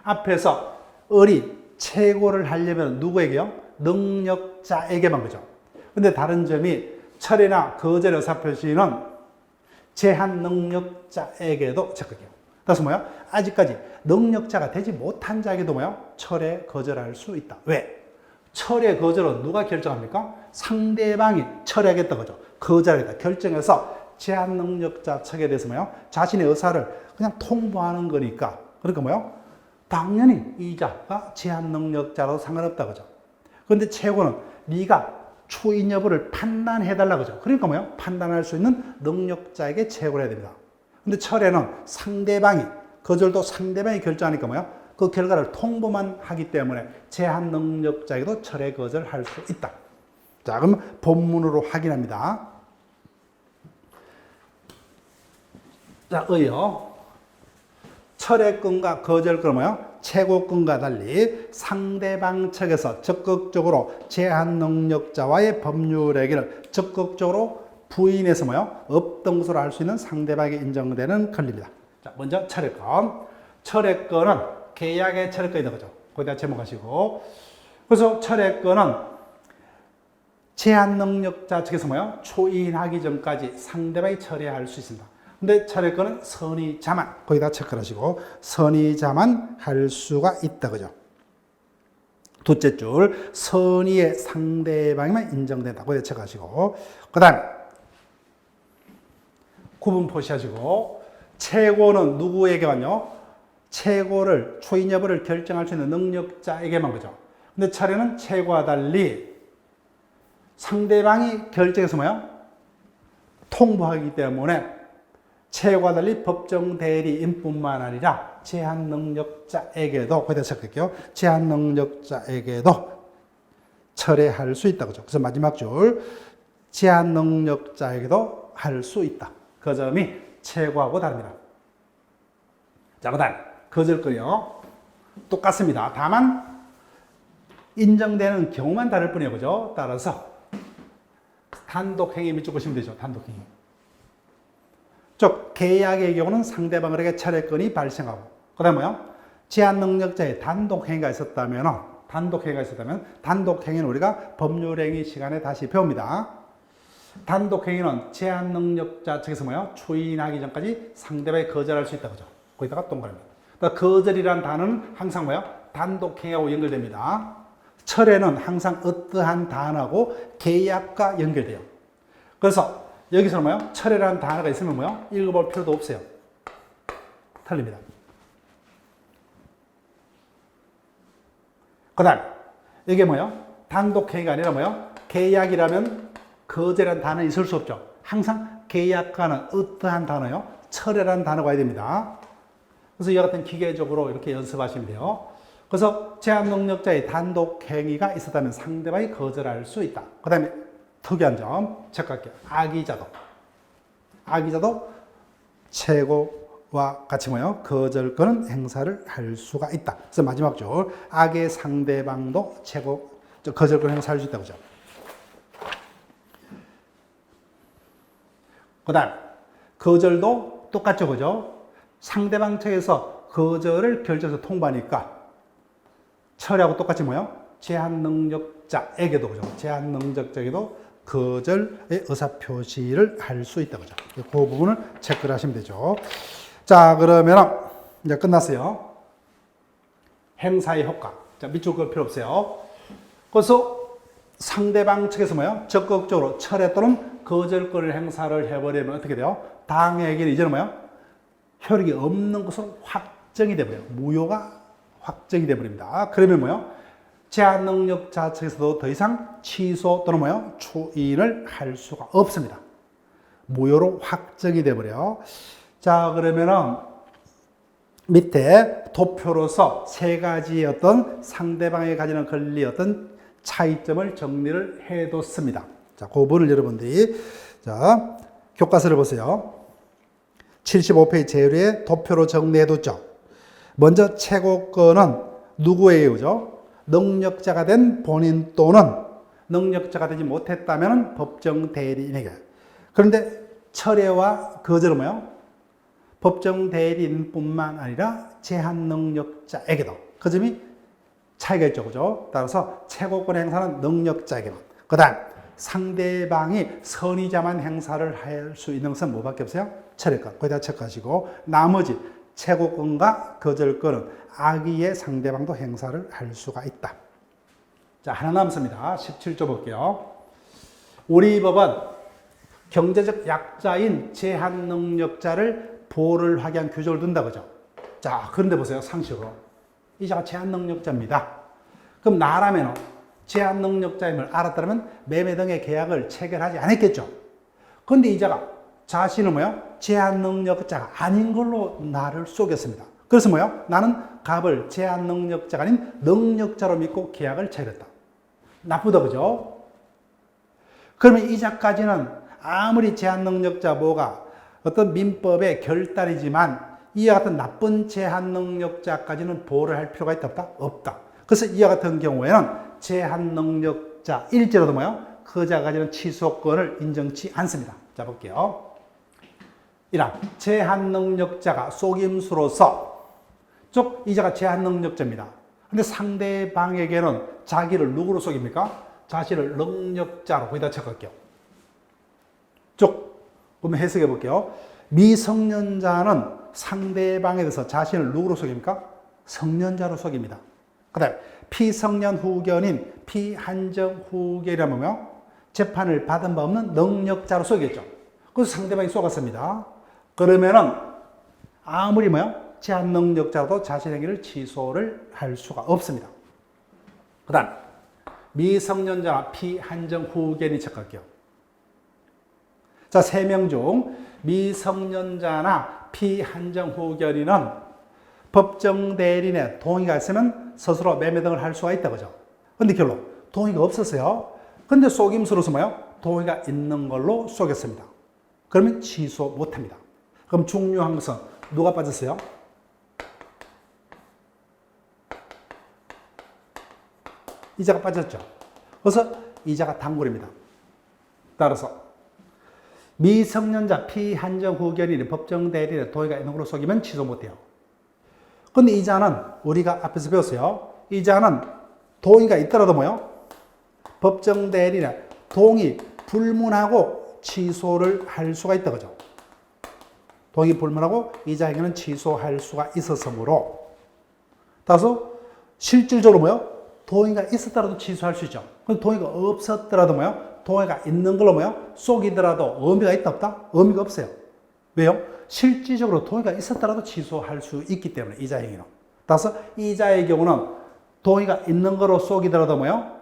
앞에서 을이 최고를 하려면 누구에게요? 능력자에게만 그죠. 근데 다른 점이 철회나 거절 의사표시는 제한 능력자에게도 적극해요. 그래서 아직까지 능력자가 되지 못한 자에게도 철회, 거절할 수 있다. 왜? 철회, 거절은 누가 결정합니까? 상대방이 철회하겠다 그죠. 거절하겠다 결정해서 제한 능력자 측에 대해서 자신의 의사를 그냥 통보하는 거니까. 그러니까 당연히 이자가 제한 능력자라도 상관없다 그죠. 그런데 최고는 네가 초인 여부를 판단해달라 그죠. 그러니까 판단할 수 있는 능력자에게 최고를 해야 됩니다. 근데 철회는 상대방이, 거절도 상대방이 결정하니까 그 결과를 통보만 하기 때문에 제한 능력자에게도 철회, 거절할 수 있다. 자, 그럼 본문으로 확인합니다. 자, 의요. 철회권과 거절권은 최고권과 달리 상대방 측에서 적극적으로 제한 능력자와의 법률 행위를 적극적으로 부인해서 없던 것으로 알 수 있는 상대방에게 인정되는 권리입니다. 자, 먼저 철회권. 철회권은 계약의 철회권이다 그죠. 거기다 제목하시고. 그래서 철회권은 제한 능력자 측에서 초인하기 전까지 상대방이 철회할 수 있습니다. 근데 철회권은 선의자만, 거기다 체크를 하시고, 선의자만 할 수가 있다 그죠. 둘째 줄, 선의의 상대방이만 인정된다. 거기다 체크하시고, 그 다음에 구분 표시하시고, 최고는 누구에게만요? 최고를, 초인 여부를 결정할 수 있는 능력자에게만 그죠. 근데 철회는 최고와 달리 상대방이 결정해서 통보하기 때문에 최고와 달리 법정 대리인뿐만 아니라 제한 능력자에게도, 거기다 체크할게요. 제한 능력자에게도 철회할 수 있다 그죠. 그래서 마지막 줄, 제한 능력자에게도 할 수 있다. 그 점이 최고하고 다릅니다. 자, 그 다음, 거절권이요. 똑같습니다. 다만, 인정되는 경우만 다를 뿐이에요. 그죠? 따라서, 단독행위 밑줄 보시면 되죠. 단독행위. 즉, 계약의 경우는 상대방에게 철회권이 발생하고, 그 다음에 제한 능력자의 단독행위가 있었다면, 단독행위는 우리가 법률행위 시간에 다시 배웁니다. 단독행위는 제한 능력자 측에서 초인하기 전까지 상대방이 거절할 수 있다. 그죠? 거기다가 동그라미. 그러니까 거절이란 단어는 항상 단독행위하고 연결됩니다. 철회는 항상 어떠한 단어하고 계약과 연결돼요. 그래서 여기서 철회라는 단어가 있으면 읽어볼 필요도 없어요. 틀립니다. 그 다음, 이게 단독행위가 아니라 계약이라면 거절이라는 단어는 있을 수 없죠. 항상 계약과는 어떠한 단어요? 철회라는 단어가 와야 됩니다. 그래서 이와 같은 기계적으로 이렇게 연습하시면 돼요. 그래서 제한 능력자의 단독행위가 있었다면 상대방이 거절할 수 있다. 그 다음에 특이한 점 체크할게요. 악의자도 최고와 같이 거절권은 행사를 할 수가 있다. 그래서 마지막 줄, 악의 상대방도 거절권 행사할 수 있다고 하죠. 그 다음, 거절도 똑같죠, 그죠? 상대방 측에서 거절을 결정해서 통보하니까 철회하고 똑같이 뭐요? 제한 능력자에게도 그죠? 제한 능력자에게도 거절의 의사 표시를 할 수 있다, 그죠? 그 부분을 체크를 하시면 되죠. 자, 그러면 이제 끝났어요. 행사의 효과. 자, 밑줄 그을 필요 없어요. 그래서 상대방 측에서 뭐요? 적극적으로 철회 또는 거절권을 행사를 해버리면 어떻게 돼요? 당해에게는 이제는 뭐요? 효력이 없는 것으로 확정이 돼버려요. 무효가 확정이 돼버립니다. 그러면 뭐요? 제한 능력자 측에서도 더 이상 취소 또는 뭐요? 추인을 할 수가 없습니다. 무효로 확정이 돼버려요. 자, 그러면은 밑에 도표로서 세 가지의 어떤 상대방에 가지는 권리의 어떤 차이점을 정리를 해뒀습니다. 자, 그 부분을 여러분들이, 자, 교과서를 보세요. 75페이지 제일에 도표로 정리해뒀죠. 먼저 최고권은 누구에게 그죠? 능력자가 된 본인 또는 능력자가 되지 못했다면 법정 대리인에게. 그런데 철회와 거절은 뭐요? 법정 대리인뿐만 아니라 제한 능력자에게도. 그 점이 차이가 있죠, 그죠? 따라서 최고권 행사는 능력자에게만. 그 다음 상대방이 선의자만 행사를 할 수 있는 것은 뭐밖에 없어요? 철회권. 거기다 체크하시고 나머지 최고권과 거절권은 악의의 상대방도 행사를 할 수가 있다. 자, 하나 남습니다. 17조 볼게요. 우리 법은 경제적 약자인 제한 능력자를 보호를 하기 위한 규정을 둔다, 그죠? 자, 그런데 보세요. 상식으로. 이 자가 제한 능력자입니다. 그럼 나라면 제한 능력자임을 알았다면 매매 등의 계약을 체결하지 않았겠죠. 그런데 이 자가 자신은 뭐요? 제한 능력자가 아닌 걸로 나를 속였습니다. 그래서 뭐요? 나는 갑을 제한 능력자가 아닌 능력자로 믿고 계약을 체결했다. 나쁘다, 그죠? 그러면 이 자까지는 아무리 제한 능력자 뭐가 어떤 민법의 결단이지만 이와 같은 나쁜 제한 능력자까지는 보호를 할 필요가 있다, 없다? 없다. 그래서 이와 같은 경우에는 제한 능력자일지라도 뭐요? 그 자가 가지는 취소권을 인정치 않습니다. 자, 볼게요. 1항, 제한 능력자가 속임수로서, 즉, 이 자가 제한 능력자입니다. 근데 상대방에게는 자기를 누구로 속입니까? 자신을 능력자로 거기다 체크할게요. 쭉, 그러면 해석해 볼게요. 미성년자는 상대방에 대해서 자신을 누구로 속입니까? 성년자로 속입니다. 그 다음에 피성년 후견인 피한정 후견이라면 뭐요? 재판을 받은 바 없는 능력자로 속였죠. 그래서 상대방이 속았습니다. 그러면은 아무리 뭐요? 제한 능력자도 자신에게를 취소를 할 수가 없습니다. 그 다음 미성년자나 피한정 후견인 체크할게요. 자, 3명 중 미성년자나 피한정 후견인은 법정 대리인의 동의가 있으면 스스로 매매 등을 할 수가 있다, 그죠? 근데 결론 동의가 없었어요. 근데 속임수로서 뭐요? 동의가 있는 걸로 속였습니다. 그러면 취소 못합니다. 그럼 중요한 것은 누가 빠졌어요? 이자가 빠졌죠. 그래서 이자가 단골입니다. 따라서 미성년자 피한정 후견인이 법정 대리인의 동의가 있는 걸로 속이면 취소 못해요. 근데 이자는 우리가 앞에서 배웠어요. 이자는 동의가 있더라도 뭐요? 법정 대리인의 동의 불문하고 취소를 할 수가 있다, 그죠? 동의 불문하고 이자에게는 취소할 수가 있었으므로 따라서 실질적으로 뭐요? 동의가 있었더라도 취소할 수 있죠. 근데 동의가 없었더라도 뭐요? 동의가 있는 걸로 뭐요? 속이더라도 의미가 있다, 없다? 의미가 없어요. 왜요? 실질적으로 동의가 있었더라도 취소할 수 있기 때문에 이자 행위는. 따라서 이자의 경우는 동의가 있는 거로 속이더라도 뭐요?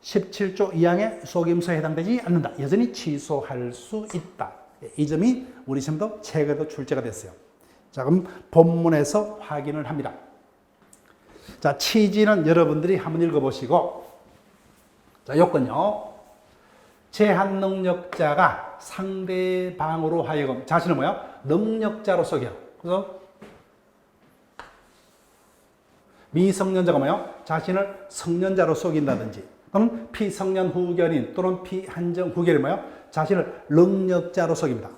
17조 2항의 속임수에 해당되지 않는다. 여전히 취소할 수 있다. 이 점이 우리 시험도 책에도 출제가 됐어요. 자, 그럼 본문에서 확인을 합니다. 자, 취지는 여러분들이 한번 읽어보시고, 자, 요건요. 제한 능력자가 상대방으로 하여금 자신을 뭐야? 능력자로 속여. 그래서 미성년자가 뭐야? 자신을 성년자로 속인다든지 또는 피성년 후견인 또는 피한정 후견이 뭐야? 자신을 능력자로 속입니다.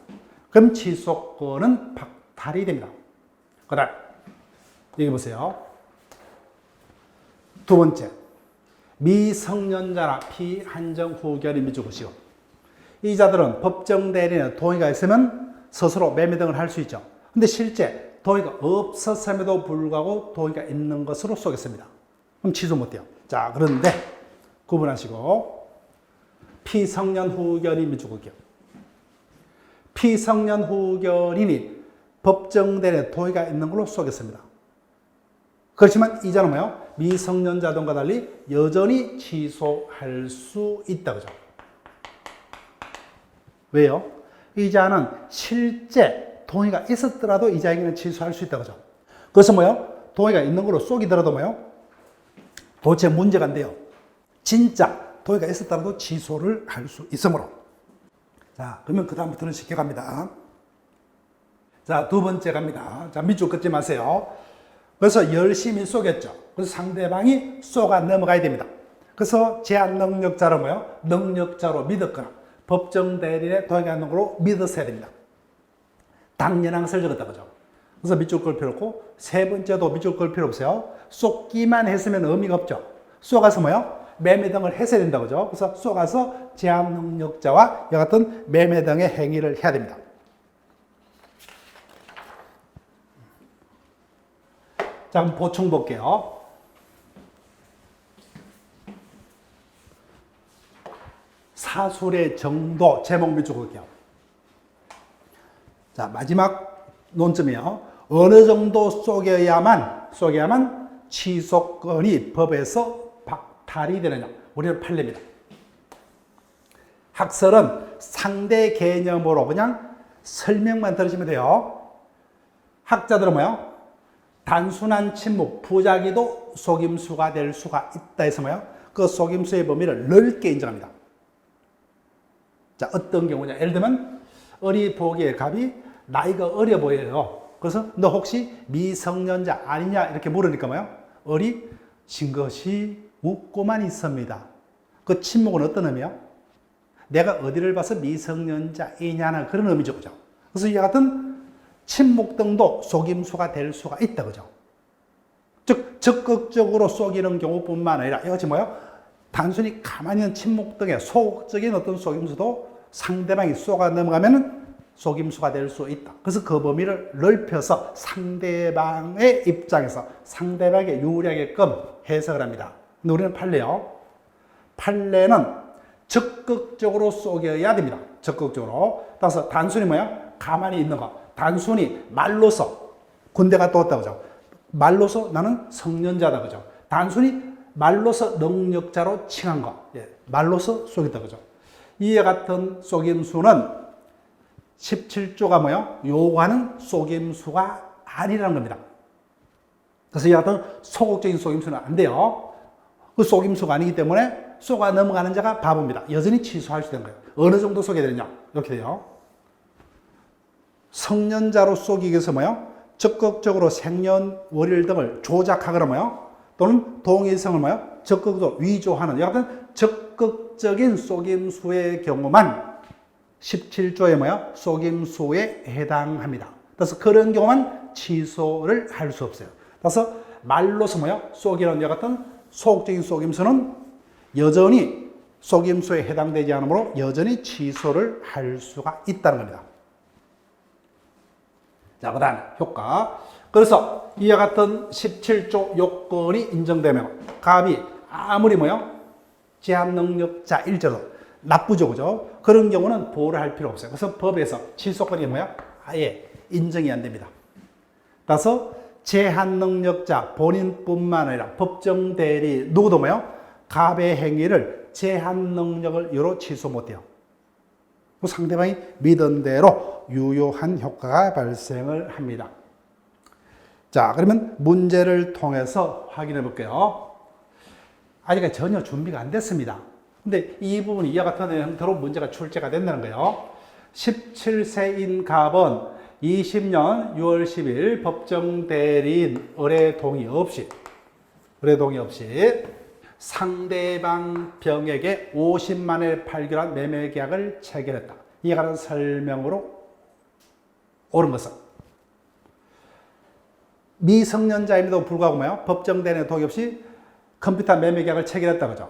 그럼 취소권은 박탈이 됩니다. 그 다음 여기 보세요. 두 번째, 미성년자나 피한정 후견인 미주고시요. 이 자들은 법정 대리인의 동의가 있으면 스스로 매매 등을 할 수 있죠. 근데 실제 동의가 없었음에도 불구하고 동의가 있는 것으로 쏘겠습니다. 그럼 취소 못해요. 자, 그런데 구분하시고 피성년 후견인 미주고기요. 피성년 후견인이 법정 대리인의 동의가 있는 걸로 쏘겠습니다. 그렇지만 이자는 뭐예요? 미성년자들과 달리 여전히 취소할 수 있다. 그죠? 왜요? 이자는 실제 동의가 있었더라도 이자에게는 취소할 수 있다. 그죠? 그래서 뭐예요? 동의가 있는 걸로 쏘기더라도 뭐예요? 도대체 문제가 안 돼요. 진짜 동의가 있었더라도 취소를 할 수 있으므로. 자, 그러면 그 다음부터는 쉽게 갑니다. 자, 두 번째 갑니다. 자, 밑줄 긋지 마세요. 그래서 열심히 쏘겠죠. 그래서 상대방이 쏘가 넘어가야 됩니다. 그래서 제한 능력자로 뭐요? 능력자로 믿었거나 법정 대리인의 동의가 있는 걸로 믿었어야 됩니다. 당연한 것을 적었다. 그죠? 그래서 밑줄 끌 필요 없고, 세 번째도 밑줄 끌 필요 없어요. 쏘기만 했으면 의미가 없죠. 쏘가서 뭐요? 매매 등을 했어야 된다. 그죠? 그래서 쏘가서 제한 능력자와 이와 같은 매매 등의 행위를 해야 됩니다. 자, 그럼 보충 볼게요. 사술의 정도 제목 밑줄 볼게요. 자, 마지막 논점이요. 어느 정도 쏘겨야만 취소권이 법에서 박탈이 되느냐. 우리는 판례입니다. 학설은 상대 개념으로 그냥 설명만 들으시면 돼요. 학자들은 뭐예요? 단순한 침묵, 부작위도 속임수가 될 수가 있다 해서 뭐예요? 그 속임수의 범위를 넓게 인정합니다. 자, 어떤 경우냐? 예를 들면 어리 보기에 갑이 나이가 어려 보여요. 그래서 너 혹시 미성년자 아니냐? 이렇게 물으니까 뭐예요? 어리 싱것이 웃고만 있습니다. 그 침묵은 어떤 의미예요? 내가 어디를 봐서 미성년자이냐는 그런 의미죠. 그죠? 그래서 이와 같은 침묵 등도 속임수가 될 수가 있다. 그죠? 즉, 적극적으로 속이는 경우뿐만 아니라 이것이 뭐예요? 단순히 가만히 있는 침묵 등의 소극적인 어떤 속임수도 상대방이 쏘가 넘어가면 속임수가 될 수 있다. 그래서 그 범위를 넓혀서 상대방의 입장에서 상대방에게 유리하게끔 해석을 합니다. 근데 우리는 판례요. 판례는 적극적으로 속여야 됩니다. 적극적으로. 따라서 단순히 뭐야? 가만히 있는 거. 단순히 말로서 군대 갔다 왔다 그죠? 말로서 나는 성년자다 그죠? 단순히 말로서 능력자로 칭한 거. 예, 말로서 속였다 그죠? 이와 같은 속임수는 17조가 뭐요? 요구하는 속임수가 아니라는 겁니다. 그래서 이와 같은 소극적인 속임수는 안 돼요. 그 속임수가 아니기 때문에 쏘가 넘어가는 자가 바보입니다. 여전히 취소할 수 있는 거예요. 어느 정도 속여야 되느냐? 이렇게 돼요. 성년자로 속이기 위해서 뭐요? 적극적으로 생년월일 등을 조작하거나 뭐요? 또는 동의성을 뭐요? 적극적으로 위조하는 이와 같은 적극적인 속임수의 경우만 17조에 뭐요? 속임수에 해당합니다. 그래서 그런 경우만 취소를 할 수 없어요. 그래서 말로서 뭐요? 속이는 이와 같은 소극적인 속임수는 여전히 속임수에 해당되지 않으므로 여전히 취소를 할 수가 있다는 겁니다. 자, 그 다음 효과. 그래서 이와 같은 17조 요건이 인정되면 갑이 아무리 뭐요? 제한 능력자일지라도 나쁘죠, 그죠? 그런 경우는 보호를 할 필요 없어요. 그래서 법에서 취소권이 뭐야? 아예 인정이 안 됩니다. 따라서 제한 능력자 본인뿐만 아니라 법정 대리 누구도 뭐요? 갑의 행위를 제한 능력을 이유로 취소 못해요. 상대방이 믿은 대로 유효한 효과가 발생을 합니다. 자, 그러면 문제를 통해서 확인해 볼게요. 아직 전혀 준비가 안 됐습니다. 근데 이 부분이 이와 같은 형태로 문제가 출제가 된다는 거예요. 17세인 갑은 20년 6월 10일 법정 대리인 의뢰 동의 없이 상대방 병에게 50만에 판결한 매매 계약을 체결했다. 이에 관한 설명으로 옳은 것은 미성년자임에도 불구하고 뭐요? 법정 대리인의 동의 없이 컴퓨터 매매 계약을 체결했다 그죠?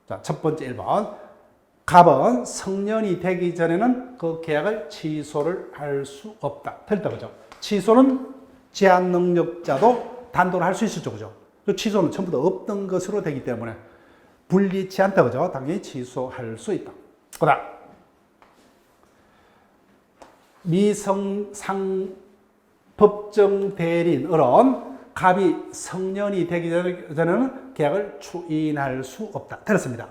자, 첫 번째 1번. 갑은 성년이 되기 전에는 그 계약을 취소를 할 수 없다. 틀렸다 그죠? 취소는 제한 능력자도 단독으로 할 수 있었죠 그죠? 그 취소는 전부 다 없던 것으로 되기 때문에 불리치 않다 그죠? 당연히 취소할 수 있다. 그다음 미성상 법정 대리인은 갑이 성년이 되기 전에는 계약을 추인할 수 없다. 틀렸습니다.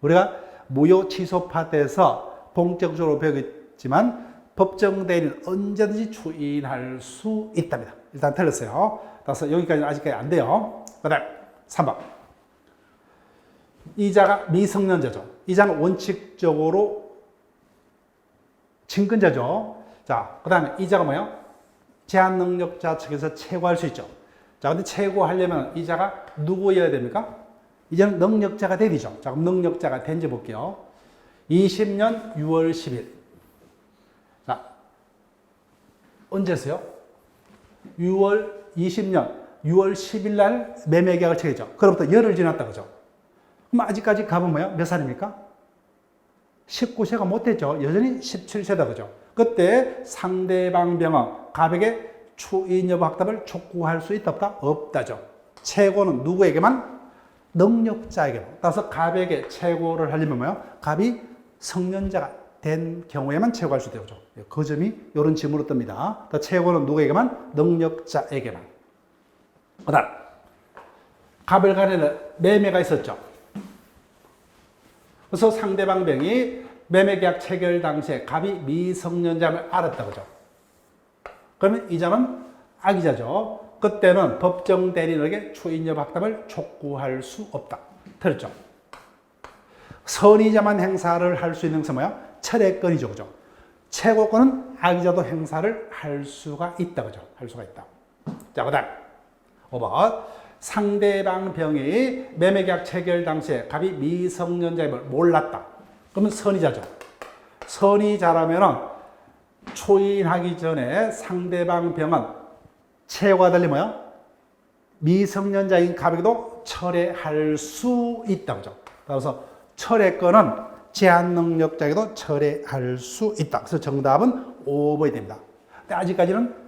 우리가 무효 취소 파트에서 본격적으로 배우겠지만 법정 대리는 언제든지 추인할 수 있답니다. 일단 틀렸어요. 그래서 여기까지는 아직까지 안 돼요. 그 다음 3번. 이자가 미성년자죠. 이자는 원칙적으로 친근자죠. 자, 그 다음에 이자가 뭐예요? 제한 능력자 측에서 채고할 수 있죠. 자, 근데 채고하려면 이자가 누구여야 됩니까? 이제는 능력자가 되죠. 자, 그럼 능력자가 된지 볼게요. 20년 6월 10일. 자, 언제세요? 20년 6월 10일 날 매매 계약을 체결했죠. 그로부터 열흘 지났다 그죠? 그럼 아직까지 갑은 뭐야? 몇 살입니까? 19세가 못 됐죠. 여전히 17세다 그죠? 그때 상대방 병은 갑에게 추인 여부 확답을 촉구할 수 있다 없다? 없다죠. 채고는 누구에게만? 능력자에게만. 따라서 갑에게 채고를 하려면 뭐예요? 갑이 성년자가 된 경우에만 채고할 수 있다고 그죠? 그 점이 이런 질문으로 뜹니다. 채고는 누구에게만? 능력자에게만. 그 다음 갑을 가리는 매매가 있었죠. 그래서 상대방 병이 매매계약 체결 당시에 갑이 미성년자임을 알았다 그죠? 그러면 이자는 악이자죠. 그때는 법정 대리인에게 추인 여부 확답을 촉구할 수 없다. 틀렸죠? 선의자만 행사를 할 수 있는 것은 뭐야? 철회권이죠. 그죠? 최고권은 악이자도 행사를 할 수가 있다. 그죠? 할 수가 있다. 자, 그 다음 5번. 상대방 병이 매매계약 체결 당시에 갑이 미성년자임을 몰랐다. 그러면 선의자죠. 선의자라면은 초인하기 전에 상대방 병은 채고가 달리 뭐야? 미성년자인 갑에게도 철회할 수 있다. 그죠? 따라서 철회권은 제한 능력자에게도 철회할 수 있다. 그래서 정답은 5번이 됩니다. 근데 아직까지는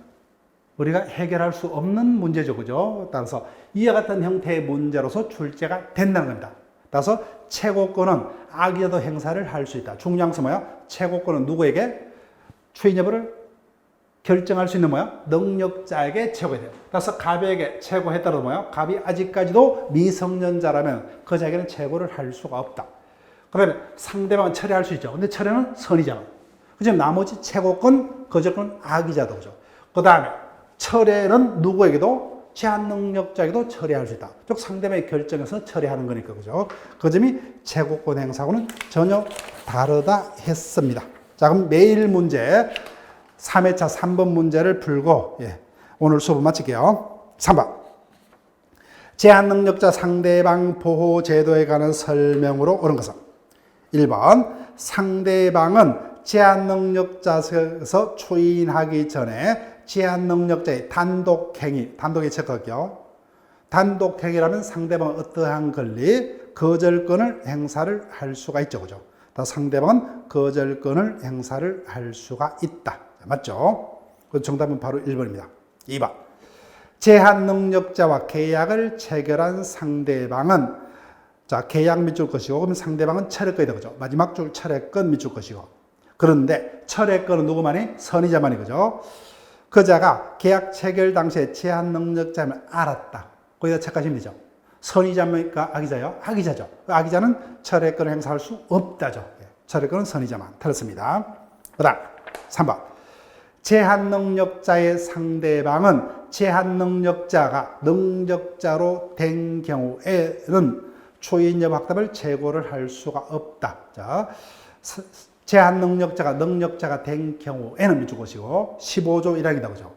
우리가 해결할 수 없는 문제죠. 그죠? 따라서 이와 같은 형태의 문제로서 출제가 된다는 겁니다. 따라서 채고권은 악이라도 행사를 할 수 있다. 중요한 것은 뭐야? 채고권은 누구에게? 추인 여부를 결정할 수 있는 뭐야? 능력자에게 채고해야 돼요. 따라서 갑에게 채고했다도 뭐야? 갑이 아직까지도 미성년자라면 그 자에게는 채고를 할 수가 없다. 그 다음에 상대방은 철회할 수 있죠. 근데 철회는 선의자가. 그죠? 나머지 채고권, 거절권, 악이자도 그죠. 그 다음에 철회는 누구에게도 제한 능력자에게도 처리할 수 있다. 즉 상대방의 결정에서 처리하는 거니까 그죠. 그 점이 채고권 행사하고는 전혀 다르다 했습니다. 자, 그럼 매일 문제 3회차 3번 문제를 풀고 오늘 수업을 마칠게요. 3번. 제한 능력자 상대방 보호 제도에 관한 설명으로 옳은 것은 1번. 상대방은 제한 능력자에서 추인하기 전에 제한 능력자의 단독행위, 단독에 체크할게요. 단독행위라면 상대방은 어떠한 권리, 거절권을 행사를 할 수가 있죠. 그죠? 상대방은 거절권을 행사를 할 수가 있다. 맞죠? 정답은 바로 1번입니다. 2번. 제한 능력자와 계약을 체결한 상대방은 자, 계약 밑줄 것이고, 그러면 상대방은 철회권이 되죠. 마지막 줄 철회권 밑줄 것이고. 그런데 철회권은 누구만이? 선의자만이 그죠? 그자가 계약 체결 당시에 제한 능력자임을 알았다. 거기다 착각하시면 되죠. 선의자입니까? 악의자요? 악의자죠. 악의자는 철회권을 행사할 수 없다죠. 철회권은 선의자만. 틀렸습니다. 그 다음 3번. 제한 능력자의 상대방은 제한 능력자가 능력자로 된 경우에는 추인 여부 확답을 재고를 할 수가 없다. 자, 제한 능력자가 된 경우에는 밑줄 것이고 15조 1항이다. 그죠?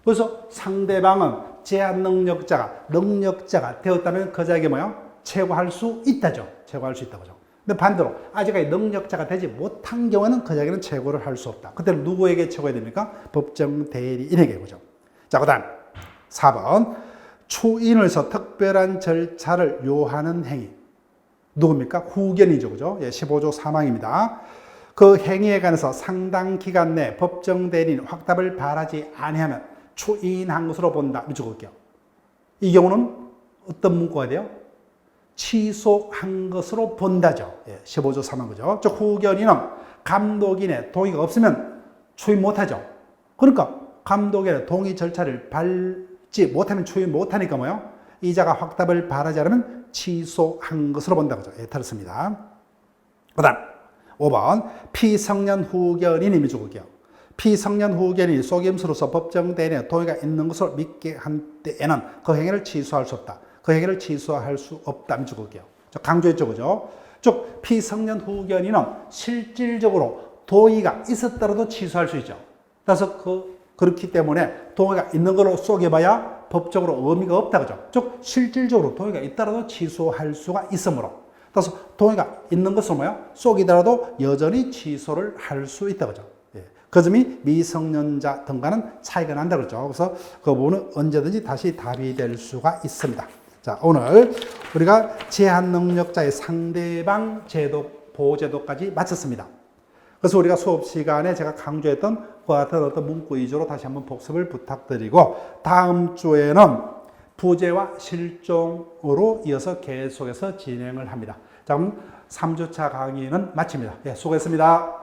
그래서 상대방은 제한 능력자가 되었다면 그자에게 뭐야? 채고할 수 있다죠. 채고할 수 있다. 그죠? 근데 반대로 아직까지 능력자가 되지 못한 경우에는 그 자기는 최고를 할 수 없다. 그때는 누구에게 최고해야 됩니까? 법정 대리인에게. 그죠? 자, 그 다음 4번 추인으로서 특별한 절차를 요하는 행위. 누굽니까? 후견이죠. 그죠? 예, 15조 3항입니다. 그 행위에 관해서 상당 기간 내 법정 대리인 확답을 바라지 아니하면 추인한 것으로 본다. 적을게요. 이 경우는 어떤 문구가 돼요? 취소한 것으로 본다죠. 예, 15조 3항 그죠? 즉 후견인은 감독인의 동의가 없으면 추인 못하죠. 그러니까 감독인의 동의 절차를 밟지 못하면 추인 못하니까 뭐요? 이자가 확답을 바라지 않으면 취소한 것으로 본다. 그죠? 예, 들었습니다. 그 다음 5번 피성년 후견인이 적을게요. 피성년 후견인이 속임수로서 법정 대리인의 동의가 있는 것으로 믿게 한 때에는 그 행위를 취소할 수 없다. 그 행위를 취소할 수 없다면 적을게요. 강조했죠. 그죠? 즉 피성년 후견인은 실질적으로 동의가 있었더라도 취소할 수 있죠. 그래서 그렇기 때문에 동의가 있는 걸로 쏘개봐야 법적으로 의미가 없다. 그죠? 즉 실질적으로 동의가 있더라도 취소할 수가 있으므로 그래서 동의가 있는 것을 쏘기더라도 여전히 취소를 할 수 있다. 그죠? 예. 그 점이 미성년자 등과는 차이가 난다. 그렇죠? 그래서 그 부분은 언제든지 다시 답이 될 수가 있습니다. 자, 오늘 우리가 제한 능력자의 상대방 제도, 보호제도까지 마쳤습니다. 그래서 우리가 수업 시간에 제가 강조했던 그와 같은 어떤 문구 위주로 다시 한번 복습을 부탁드리고 다음 주에는 부재와 실종으로 이어서 계속해서 진행을 합니다. 자, 그럼 3주차 강의는 마칩니다. 예, 수고했습니다.